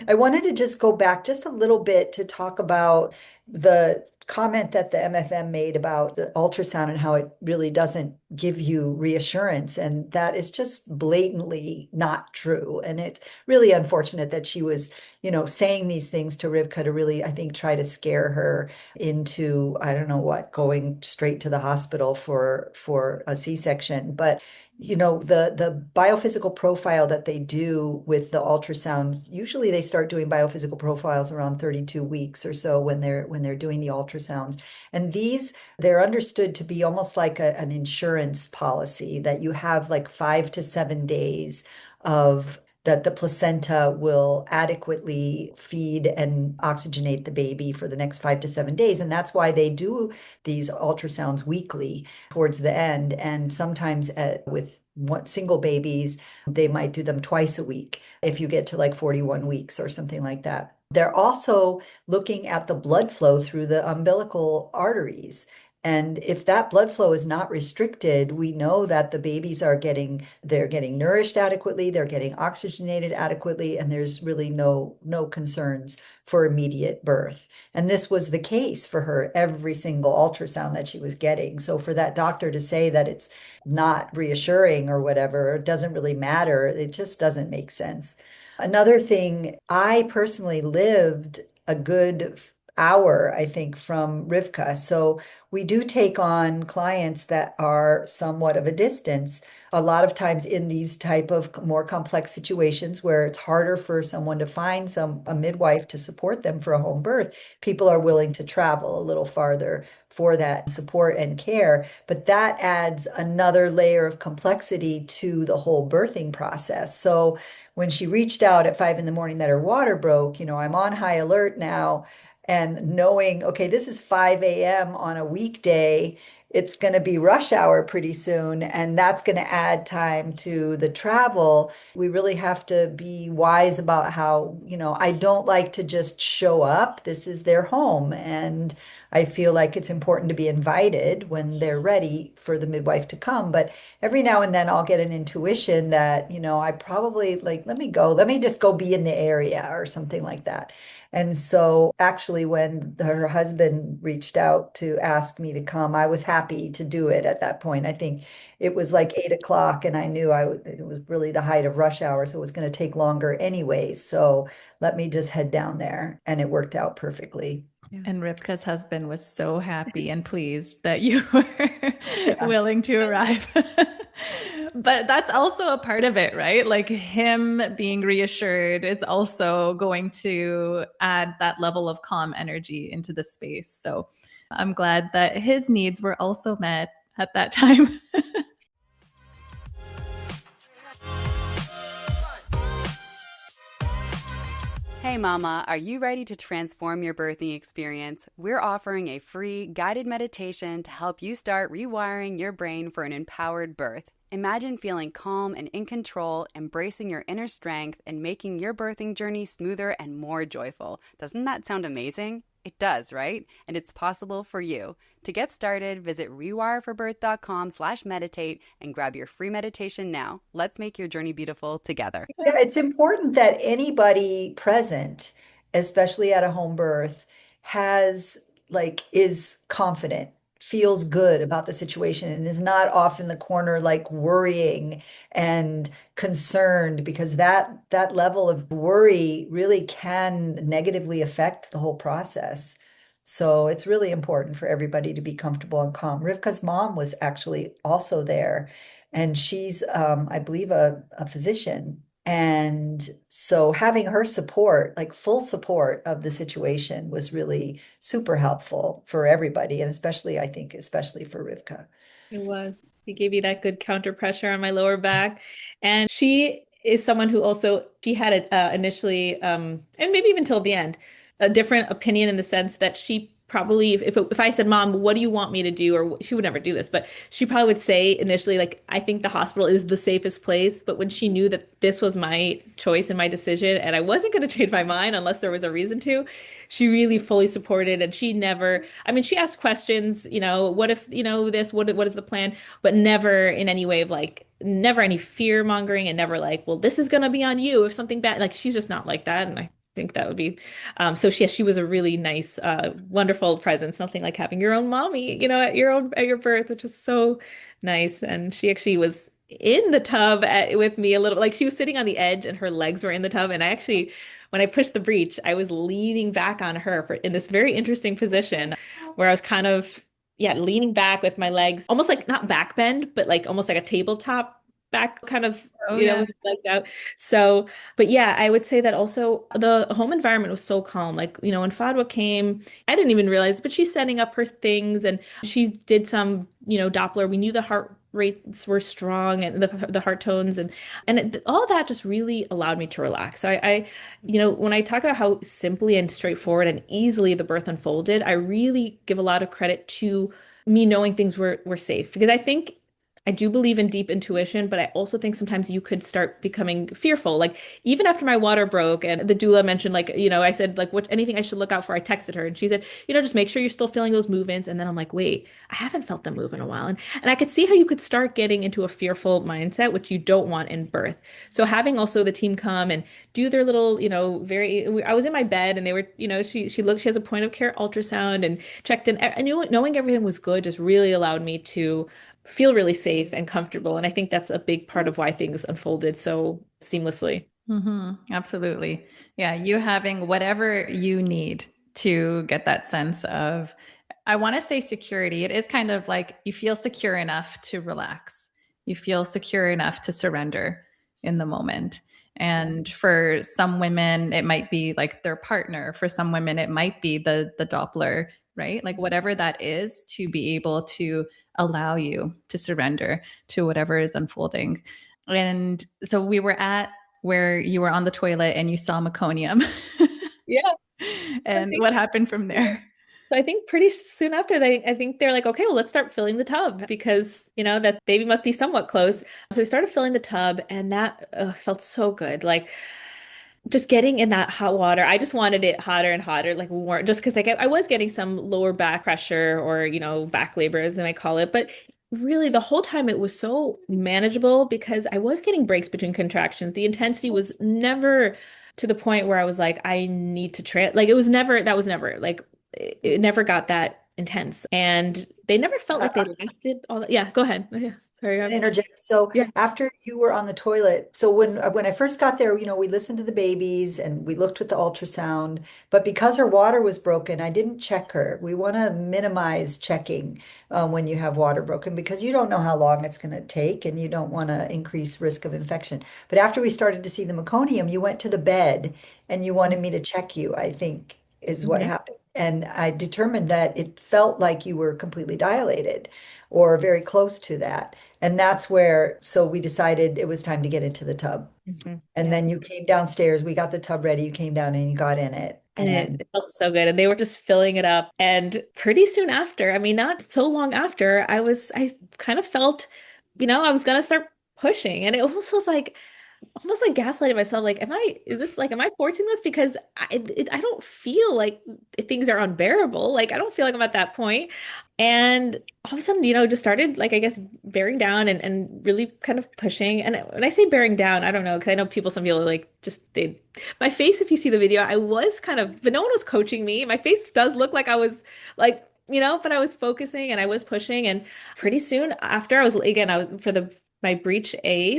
I wanted to just go back just a little bit to talk about the comment that the MFM made about the ultrasound and how it really doesn't give you reassurance. And that is just blatantly not true. And it's really unfortunate that she was, saying these things to Rivka to really, I think, try to scare her into, I don't know what, going straight to the hospital for a C-section. But the biophysical profile that they do with the ultrasounds, usually they start doing biophysical profiles around 32 weeks or so when they're doing the ultrasounds. And they're understood to be almost like an insurance policy that you have like 5 to 7 days of that the placenta will adequately feed and oxygenate the baby for the next 5 to 7 days. And that's why they do these ultrasounds weekly towards the end. And sometimes with single babies, they might do them twice a week if you get to like 41 weeks or something like that. They're also looking at the blood flow through the umbilical arteries. And if that blood flow is not restricted, we know that the babies they're getting nourished adequately, they're getting oxygenated adequately, and there's really no concerns for immediate birth. And this was the case for her every single ultrasound that she was getting. So for that doctor to say that it's not reassuring or whatever, it doesn't really matter, it just doesn't make sense. Another thing, I personally lived a good hour, I think, from Rivka. So we do take on clients that are somewhat of a distance. A lot of times in these type of more complex situations where it's harder for someone to find a midwife to support them for a home birth, people are willing to travel a little farther for that support and care. But that adds another layer of complexity to the whole birthing process. So when she reached out at 5 in the morning that her water broke, I'm on high alert now and knowing, okay, this is 5 a.m. on a weekday, it's going to be rush hour pretty soon, and that's going to add time to the travel. We really have to be wise about how, I don't like to just show up. This is their home, and I feel like it's important to be invited when they're ready for the midwife to come. But every now and then I'll get an intuition that, I probably like, let me just go be in the area or something like that. And so actually when her husband reached out to ask me to come, I was happy to do it at that point. I think it was like 8 o'clock and I knew it was really the height of rush hour, so it was going to take longer anyways. So let me just head down there, and it worked out perfectly.
Yeah.
And Rivka's husband was so happy and pleased that you were
Yeah.
willing to arrive. But that's also a part of it, right? Like him being reassured is also going to add that level of calm energy into the space. So I'm glad that his needs were also met at that time.
Hey mama, are you ready to transform your birthing experience? We're offering a free guided meditation to help you start rewiring your brain for an empowered birth. Imagine feeling calm and in control, embracing your inner strength, and making your birthing journey smoother and more joyful. Doesn't that sound amazing? It does, right? And it's possible for you. To get started, visit rewireforbirth.com/meditate and grab your free meditation now. Let's make your journey beautiful together.
Yeah, it's important that anybody present especially at a home birth, is confident, feels good about the situation, and is not off in the corner like worrying and concerned, because that level of worry really can negatively affect the whole process. So it's really important for everybody to be comfortable and calm. Rivka's mom was actually also there, and she's, I believe, a physician. And so having her support, like full support of the situation, was really super helpful for everybody. And especially, I think, especially for Rivka.
It was. She gave me that good counter pressure on my lower back. And she is someone who also, she had it initially, and maybe even till the end, a different opinion in the sense that she probably, if I said, Mom, what do you want me to do? Or she would never do this, but she probably would say initially, like, I think the hospital is the safest place. But when she knew that this was my choice and my decision, and I wasn't going to change my mind unless there was a reason to, she really fully supported. And she never, I mean, she asked questions, what if, this, what is the plan? But never in any way of like, never any fear mongering, and never like, well, this is going to be on you if something bad, like she's just not like that. And I think that would be, so she was a really nice, wonderful presence. Nothing like having your own mommy, at your birth, which is so nice. And she actually was in the tub with me a little, like she was sitting on the edge and her legs were in the tub. And I actually, when I pushed the breech, I was leaning back on her in this very interesting position where I was kind of, yeah, leaning back with my legs, almost like not back bend, but like almost like a tabletop back kind of,
Oh, yeah.
with the legs out. So, but yeah, I would say that also the home environment was so calm. Like, when Fadwa came, I didn't even realize, but she's setting up her things and she did some, Doppler. We knew the heart rates were strong and the heart tones all that just really allowed me to relax. So when I talk about how simply and straightforward and easily the birth unfolded, I really give a lot of credit to me knowing things were safe, because I do believe in deep intuition, but I also think sometimes you could start becoming fearful. Like even after my water broke and the doula mentioned, like, I said, like, what anything I should look out for, I texted her and she said, just make sure you're still feeling those movements. And then I'm like, wait, I haven't felt them move in a while. And I could see how you could start getting into a fearful mindset, which you don't want in birth. So having also the team come and do their little, I was in my bed and they were, she has a point of care ultrasound and checked in. I knew knowing everything was good just really allowed me to feel really safe and comfortable. And I think that's a big part of why things unfolded so seamlessly.
Absolutely. Yeah, you having whatever you need to get that sense of, I want to say security. It is kind of like you feel secure enough to relax. You feel secure enough to surrender in the moment. And for some women, it might be like their partner. For some women, it might be the Doppler, right? Like whatever that is, to be able to allow you to surrender to whatever is unfolding. And so we were at where you were on the toilet and you saw meconium.
Yeah. So
And what happened from there?
I think pretty soon after I think they're like, okay, well, let's start filling the tub because, that baby must be somewhat close. So they started filling the tub and that felt so good. Like just getting in that hot water. I just wanted it hotter and hotter, like warm, just because like I was getting some lower back pressure or, back labor as they might call it. But really the whole time it was so manageable because I was getting breaks between contractions. The intensity was never to the point where I was like, I need to like that was never like, it never got that intense. And they never felt like they lasted all that. Yeah, go ahead. Yeah, sorry.
Interject. So
Yeah.
after you were on the toilet, so when I first got there, we listened to the babies and we looked with the ultrasound, but because her water was broken, I didn't check her. We want to minimize checking when you have water broken because you don't know how long it's going to take and you don't want to increase risk of infection. But after we started to see the meconium, you went to the bed and you wanted me to check you, I think is what
Mhm.
happened. And I determined that it felt like you were completely dilated or very close to that. And that's where, so we decided it was time to get into the tub.
Mhm.
And
Yeah.
then you came downstairs, we got the tub ready, you came down and you got in it.
And
And
it felt so good. And they were just filling it up. And pretty soon after, I mean, not so long after, I kind of felt, I was going to start pushing. And it almost was like, almost like gaslighting myself. Like, is this like, am I forcing this? Because I don't feel like things are unbearable. Like, I don't feel like I'm at that point. And all of a sudden, just started like, I guess, bearing down and really kind of pushing. And when I say bearing down, I don't know, because I know some people are like, my face, if you see the video, I was kind of, but no one was coaching me. My face does look like I was like, but I was focusing and I was pushing. And pretty soon after I was for my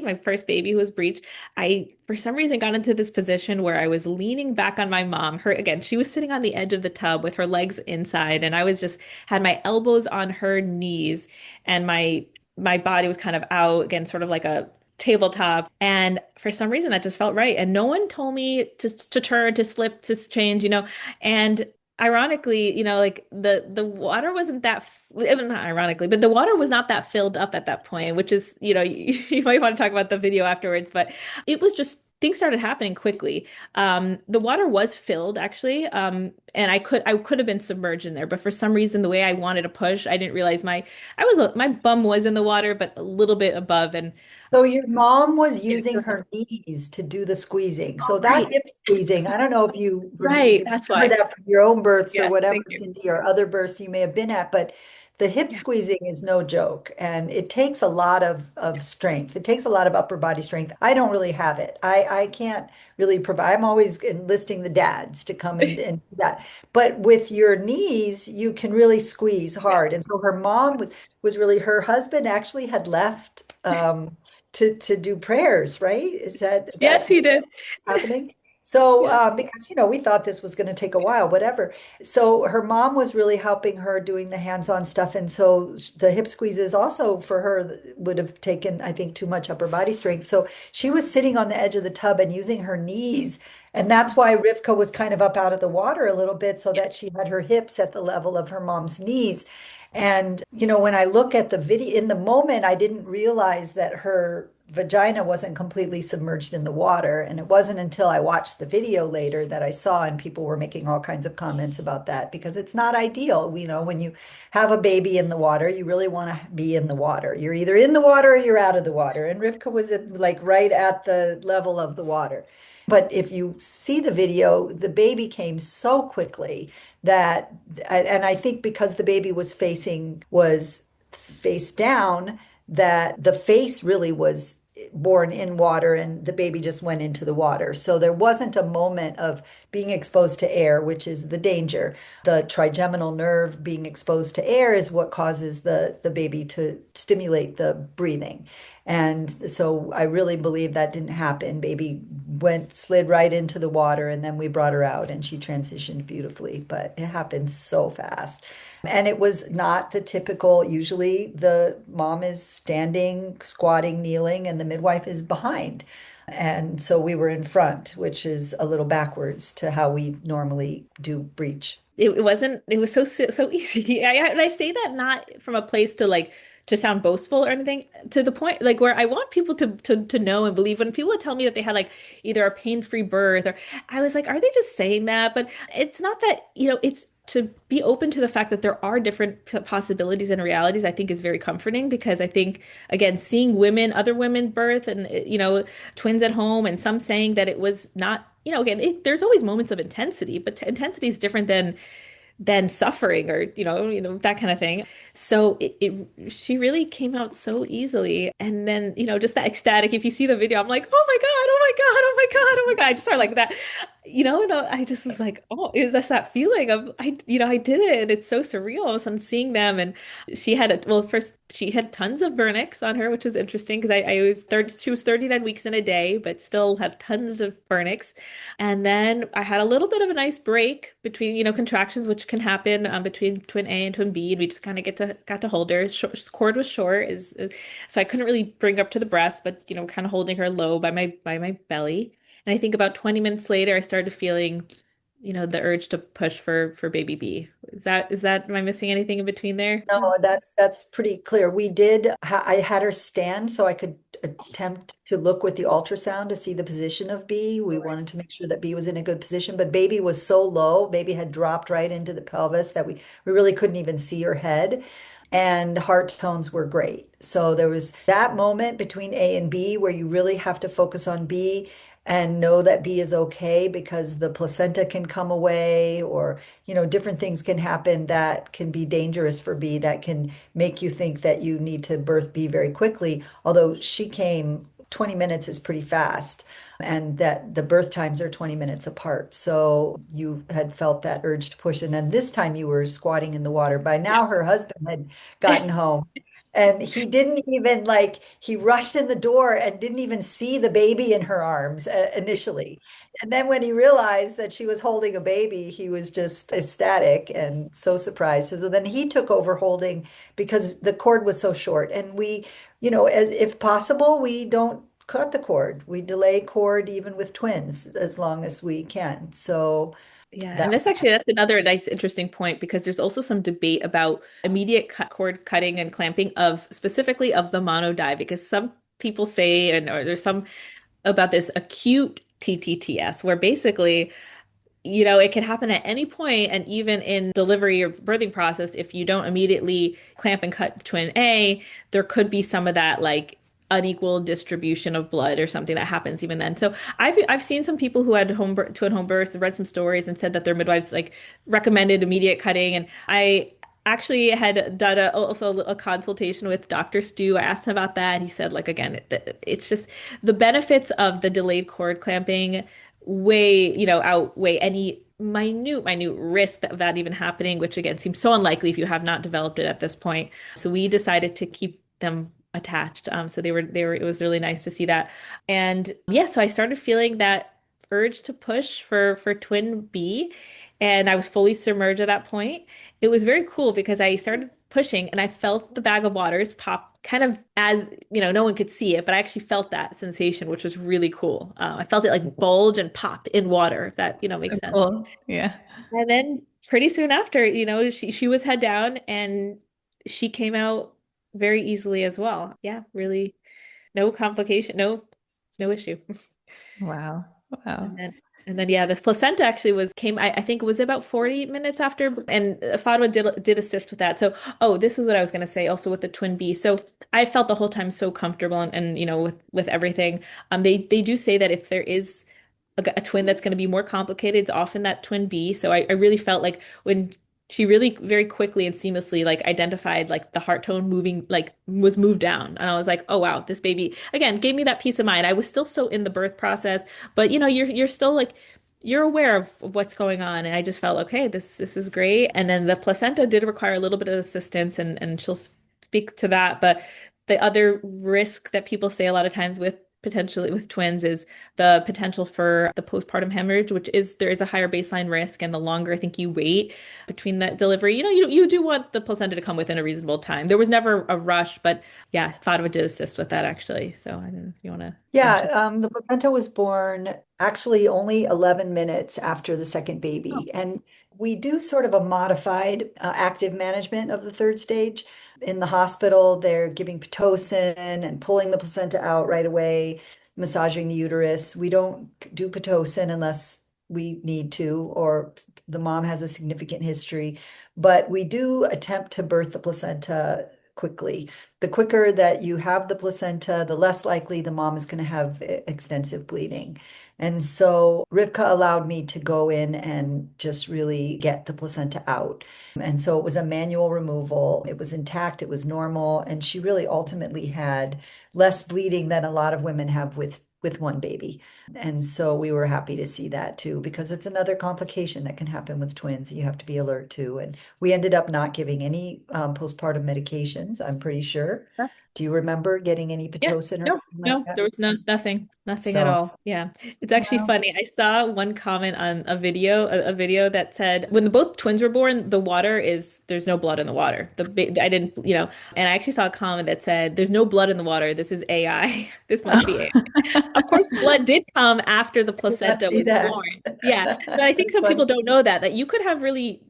my first baby who was breech, I, for some reason, got into this position where I was leaning back on my mom. Again, she was sitting on the edge of the tub with her legs inside, and I was just had my elbows on her knees, and my body was kind of out again, sort of like a tabletop. And for some reason, that just felt right. And no one told me to turn, to flip, to change, And ironically, like the water wasn't not ironically, but the water was not that filled up at that point, which is, you might want to talk about the video afterwards, but it was just things started happening quickly. The water was filled actually, and I could have been submerged in there, but for some reason, the way I wanted to push, I didn't realize my bum was in the water, but a little bit above, and
So your mom was
it
using
was
her knees to do the squeezing. So that
right,
hip squeezing, I don't know if
right.
you
That's
remember
why.
that from your own births or
Yes,
whatever,
thank you.
Cindy, or other births you may have been at, but the hip
Yeah.
squeezing is no joke, and it takes a lot of strength. It takes a lot of upper body strength. I don't really have it. I can't really provide. I'm always enlisting the dads to come and do that. But with your knees, you can really squeeze
Yeah.
hard. And so her mom was really, her husband actually had left to do prayers, right? Is
Yes,
that
he did.
happening? So,
Yeah.
because we thought this was going to take a while, whatever. So her mom was really helping her doing the hands-on stuff, and so the hip squeezes also for her would have taken, I think, too much upper body strength. So she was sitting on the edge of the tub and using her knees, and that's why Rivka was kind of up out of the water a little bit, so that she had her hips at the level of her mom's knees. And, when I look at the video, in the moment, I didn't realize that her vagina wasn't completely submerged in the water. And it wasn't until I watched the video later that I saw, and people were making all kinds of comments about that because it's not ideal. When you have a baby in the water, you really want to be in the water. You're either in the water or you're out of the water. And Rivka was like right at the level of the water. But if you see the video, the baby came so quickly that, and I think because the baby was face down, that the face really was born in water and the baby just went into the water. So there wasn't a moment of being exposed to air, which is the danger. The trigeminal nerve being exposed to air is what causes the baby to stimulate the breathing. And so I really believe that didn't happen. Baby slid right into the water, and then we brought her out and she transitioned beautifully, but it happened so fast. And it was not the typical, usually the mom is standing, squatting, kneeling, and the midwife is behind. And so we were in front, which is a little backwards to how we normally do breech.
It wasn't, it was so easy. And I say that not from a place to like to sound boastful or anything, to the point like where I want people to know and believe. When people tell me that they had like either a pain-free birth, or I was like, are they just saying that? But it's not that, it's to be open to the fact that there are different possibilities and realities. I think is very comforting, because I think, again, seeing other women birth, and twins at home, and some saying that it was not, again, there's always moments of intensity, but intensity is different than suffering, or that kind of thing. So she really came out so easily. And then, just that ecstatic, if you see the video, I'm like, oh my God, oh my God, oh my God, oh my God. I just started like that, and I just was like, oh, is that's that feeling of, I did it. It's so surreal. All of a sudden seeing them. And well, first she had tons of vernix on her, which was interesting, because she was 39 weeks in a day, but still had tons of vernix. And then I had a little bit of a nice break between, contractions, which can happen between twin A and twin B, and we just kind of got to hold her. Cord was short, so I couldn't really bring her up to the breast, but kind of holding her low by my belly. And I think about 20 minutes later, I started feeling, the urge to push for baby B. Am I missing anything in between there?
No, that's pretty clear. I had her stand so I could attempt to look with the ultrasound to see the position of B. We wanted to make sure that B was in a good position, but baby was so low, baby had dropped right into the pelvis that we really couldn't even see her head. and heart tones were great. So there was that moment between A and B where you really have to focus on B and know that B is okay because the placenta can come away or, different things can happen that can be dangerous for B that can make you think that you need to birth B very quickly. Although she came 20 minutes is pretty fast and that the birth times are 20 minutes apart. So you had felt that urge to push. And then this time you were squatting in the water. By now, her husband had gotten home. And he didn't even he rushed in the door and didn't even see the baby in her arms initially. And then when he realized that she was holding a baby, he was just ecstatic and so surprised. So then he took over holding because the cord was so short. And as if possible, we don't cut the cord. We delay cord even with twins as long as we can. So
Yeah, and
that
that's another nice interesting point because there's also some debate about immediate cord cutting and clamping of specifically of the mono die because some people say and or there's some about this acute TTTS where basically it can happen at any point, and even in delivery or birthing process, if you don't immediately clamp and cut twin A, there could be some of that unequal distribution of blood or something that happens even then. So I've seen some people who had twin home births, read some stories, and said that their midwives recommended immediate cutting, and I actually had done also a consultation with Dr. Stu. I asked him about that. And he said, again, it's just the benefits of the delayed cord clamping outweigh any minute risk of that even happening, which again seems so unlikely if you have not developed it at this point. So we decided to keep them attached. So it was really nice to see that. And yeah, so I started feeling that urge to push for twin B, and I was fully submerged at that point. It was very cool because I started pushing and I felt the bag of waters pop kind of as, no one could see it, but I actually felt that sensation, which was really cool. I felt it bulge and pop in water, if that,
So
makes sense.
cool. Yeah.
And then pretty soon after, she was head down and she came out very easily as well. Yeah, really no complication, no issue.
Wow. Wow.
And then yeah, this placenta actually came I think it was about 40 minutes after, and Fadwa did assist with that. So this is what I was gonna say also with the twin B. So I felt the whole time so comfortable and with everything. They do say that if there is a twin that's going to be more complicated, it's often that twin B. So I really felt like when she really very quickly and seamlessly identified the heart tone moving was moved down, and I was like, oh wow, this baby again gave me that peace of mind. I was still so in the birth process, but you're still you're aware of what's going on, and I just felt okay, this is great. And then the placenta did require a little bit of assistance, and she'll speak to that, but the other risk that people say a lot of times with potentially with twins is the potential for the postpartum hemorrhage, which is there is a higher baseline risk, and the longer I think you wait between that delivery, you do want the placenta to come within a reasonable time. There was never a rush, but yeah, Fatima did assist with that actually. So I don't know if you want to
Yeah,
mention.
the placenta was born actually only 11 minutes after the second baby. And we do sort of a modified active management of the third stage. In the hospital, they're giving Pitocin and pulling the placenta out right away, massaging the uterus. We don't do Pitocin unless we need to, or the mom has a significant history. But we do attempt to birth the placenta quickly. The quicker that you have the placenta, the less likely the mom is going to have extensive bleeding. And so Rivka allowed me to go in and just really get the placenta out. And so it was a manual removal. It was intact, it was normal, and she really ultimately had less bleeding than a lot of women have with one baby. And so we were happy to see that too, because it's another complication that can happen with twins you have to be alert to. And we ended up not giving any postpartum medications, I'm pretty sure. Do you remember getting any
Yeah,
Pitocin or
no,
anything like
no,
that?
there was nothing at
So,
all. Yeah, it's actually
well,
funny. I saw one comment on a video that said when both twins were born, there's no blood in the water. I didn't, and I actually saw a comment that said there's no blood in the water. This is AI. This must be AI. Of course, blood did come after the
I did not
placenta
see
was
that.
born. Yeah, so I think
That's
some people
funny.
don't know that you could have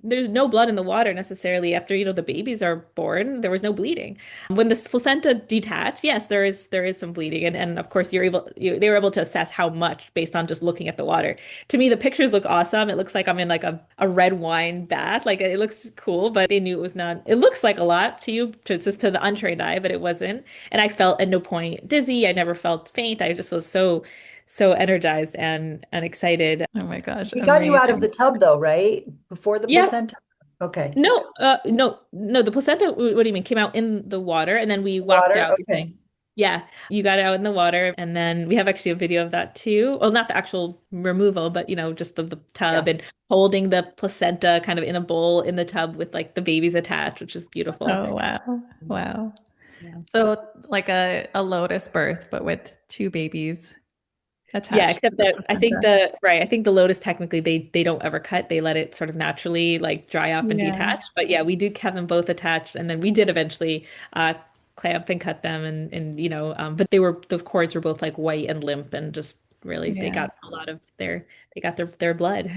there's no blood in the water necessarily after, the babies are born. There was no bleeding. When the placenta detached. Yes, there is some bleeding, and of course they were able to assess how much based on just looking at the water. To me, the pictures look awesome. It looks like I'm in like a red wine bath. Like it looks cool, but they knew it was not. It looks like a lot to you, just to the untrained eye, but it wasn't. And I felt at no point dizzy. I never felt faint. I just was so energized and excited.
Oh my gosh,
We got you out of the
amazing.
tub though, right? Before the
Yeah.
placenta. Okay.
No, no. The placenta, what do you mean, came out in the water and then we walked
Water.
out, you're
Okay.
saying? Yeah, you got it out in the water. And then we have actually a video of that too. Well, not the actual removal, but just the tub
Yeah.
and holding the placenta kind of in a bowl in the tub with like the babies attached, which is beautiful.
Oh, wow. Wow.
Yeah.
So like a lotus birth, but with two babies
Yeah,
attached to
except
the
that
placenta.
I think the lotus technically they don't ever cut. They let it sort of naturally like dry up and
Yeah.
detach. But yeah, we did have them both attached and then we did eventually clamp and cut them and but the cords were both like white and limp and just really they
Yeah.
got a lot of they got their blood.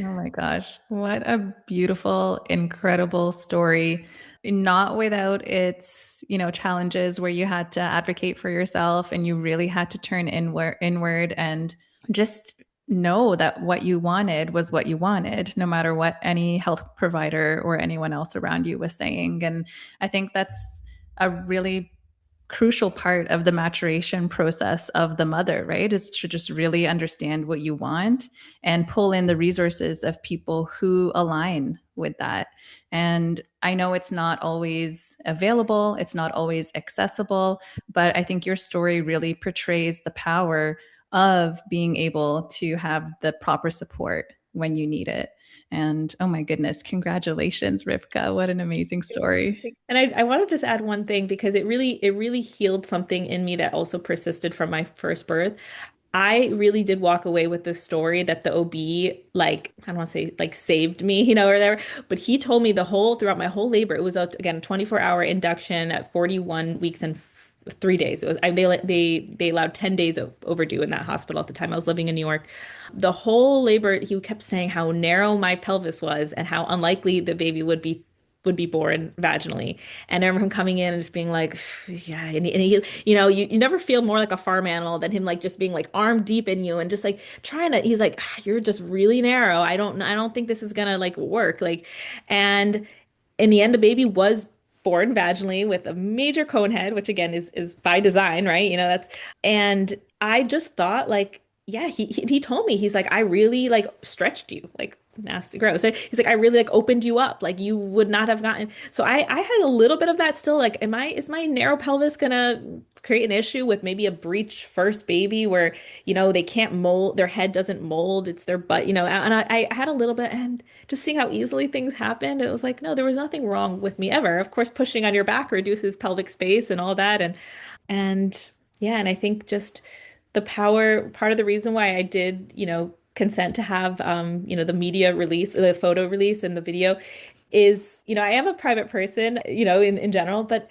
Oh my gosh. What a beautiful, incredible story. Not without its, challenges where you had to advocate for yourself and you really had to turn inward and just know that what you wanted was what you wanted, no matter what any health provider or anyone else around you was saying. And I think that's a really crucial part of the maturation process of the mother, right? Is to just really understand what you want and pull in the resources of people who align with that. And I know it's not always available, it's not always accessible, but I think your story really portrays the power of being able to have the proper support when you need it. And oh my goodness, congratulations, Rivka. What an amazing story.
And I want to just add one thing because it really healed something in me that also persisted from my first birth. I really did walk away with the story that the OB, like, I don't want to say like saved me, or whatever, but he told me throughout my whole labor, it was again, 24-hour induction at 41 weeks and 3 days. It was, they allowed 10 days overdue in that hospital at the time. I was living in New York. The whole labor, he kept saying how narrow my pelvis was and how unlikely the baby would be born vaginally. And I remember him coming in and just being like, yeah. And he, you never feel more like a farm animal than him, like just being like arm deep in you and just like trying to, he's like, you're just really narrow. I don't think this is gonna like work. Like, and in the end, the baby was born vaginally with a major cone head, which again is by design, right? And I just thought like, yeah, he told me, he's like, I really like stretched you, like nasty, gross. So he's like, I really like opened you up, like you would not have gotten. So I had a little bit of that still. Like, is my narrow pelvis gonna create an issue with maybe a breech first baby where they can't mold, their head doesn't mold, it's their butt, and I had a little bit, and just seeing how easily things happened, it was like, no, there was nothing wrong with me ever. Of course, pushing on your back reduces pelvic space and all that, and yeah, and I think just part of the reason why I did, consent to have, the media release, the photo release and the video is, I am a private person, in general, but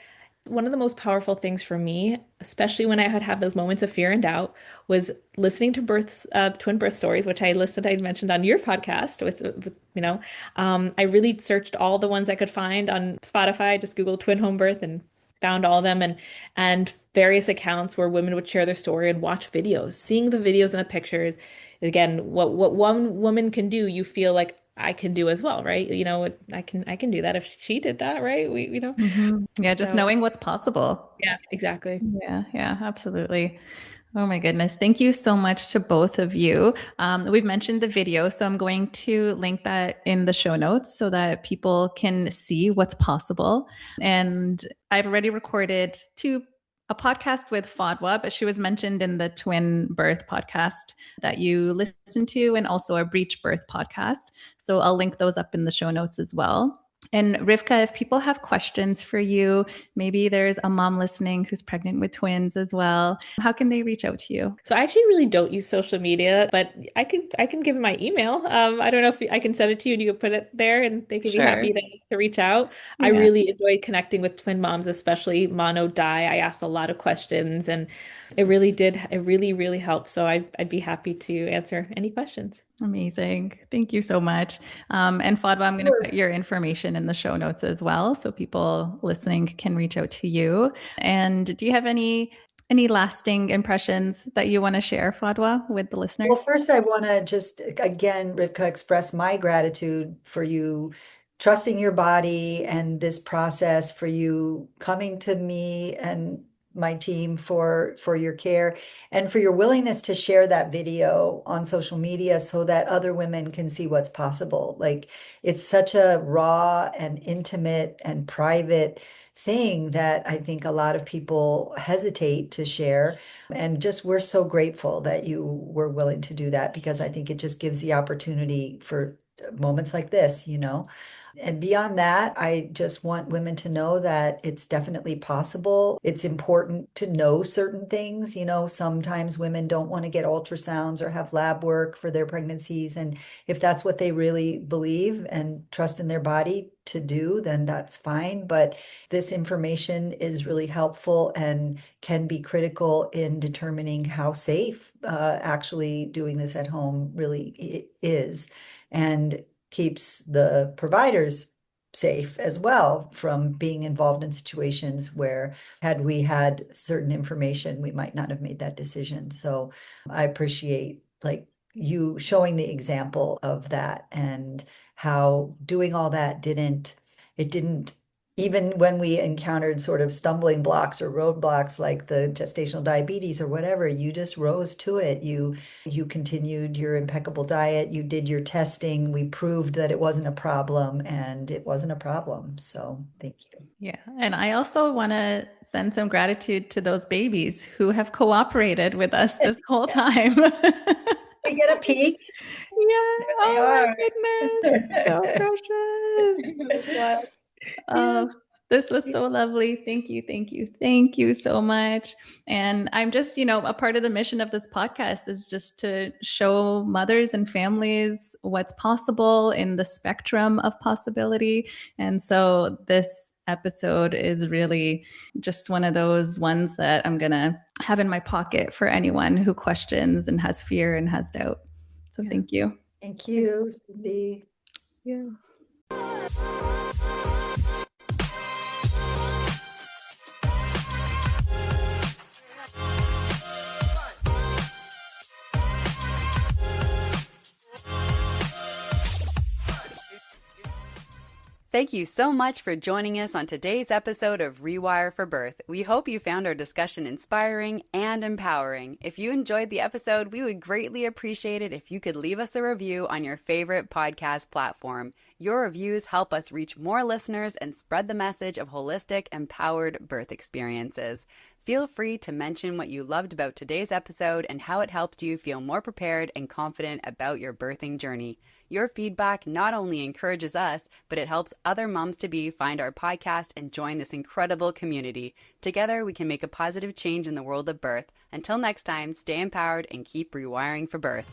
one of the most powerful things for me, especially when I had have those moments of fear and doubt, was listening to twin birth stories, which I mentioned on your podcast with I really searched all the ones I could find on Spotify, just Googled twin home birth and found all of them and various accounts where women would share their story and watch videos, seeing the videos and the pictures. Again, what one woman can do, you feel like I can do as well, right? I can do that if she did that, right?
Yeah, just
So
knowing what's possible.
yeah, exactly.
Yeah, yeah, absolutely. Oh my goodness. Thank you so much to both of you. We've mentioned the video, so I'm going to link that in the show notes so that people can see what's possible. And I've already recorded a podcast with Fadwah, but she was mentioned in the twin birth podcast that you listen to and also a breech birth podcast. So I'll link those up in the show notes as well. And Rivka, if people have questions for you, maybe there's a mom listening who's pregnant with twins as well, how can they reach out to you?
So I actually really don't use social media, but I can give my email. I don't know if I can send it to you and you can put it there and they can be
Sure.
happy to reach out. I
Yeah.
really enjoy connecting with twin moms, especially mono die. I asked a lot of questions and it really, really helped. So I'd be happy to answer any questions.
Amazing. Thank you so much. And Fadwa, I'm going to put your information in the show notes as well, so people listening can reach out to you. And do you have any lasting impressions that you want to share, Fadwa, with the listeners?
Well, first, I want to just again, Rivka, express my gratitude for you trusting your body and this process, for you coming to me and my team for your care, and for your willingness to share that video on social media so that other women can see what's possible. Like, it's such a raw and intimate and private thing that I think a lot of people hesitate to share. And just we're so grateful that you were willing to do that, because I think it just gives the opportunity for moments like this, you know. And beyond that, I just want women to know that it's definitely possible. It's important to know certain things. You know, sometimes women don't want to get ultrasounds or have lab work for their pregnancies. And if that's what they really believe and trust in their body to do, then that's fine. But this information is really helpful and can be critical in determining how safe actually doing this at home really is, and keeps the providers safe as well from being involved in situations where, had we had certain information, we might not have made that decision. So I appreciate like you showing the example of that, and how doing all that didn't, even when we encountered sort of stumbling blocks or roadblocks like the gestational diabetes or whatever, you just rose to it. You continued your impeccable diet, you did your testing, we proved that it wasn't a problem, and it wasn't a problem. So thank you.
Yeah. And I also want to send some gratitude to those babies who have cooperated with us this whole time.
We get a peek.
Yeah.
There they
Oh
are.
my goodness. So precious. Oh, this was so lovely. Thank you. Thank you. Thank you so much. And I'm just, a part of the mission of this podcast is just to show mothers and families what's possible in the spectrum of possibility. And so this episode is really just one of those ones that I'm going to have in my pocket for anyone who questions and has fear and has doubt. So thank you.
Thank you, Cindy.
Yeah.
Thank you so much for joining us on today's episode of Rewire for Birth. We hope you found our discussion inspiring and empowering. If you enjoyed the episode, we would greatly appreciate it if you could leave us a review on your favorite podcast platform. Your reviews help us reach more listeners and spread the message of holistic, empowered birth experiences. Feel free to mention what you loved about today's episode and how it helped you feel more prepared and confident about your birthing journey. Your feedback not only encourages us, but it helps other moms-to-be find our podcast and join this incredible community. Together, we can make a positive change in the world of birth. Until next time, stay empowered and keep rewiring for birth.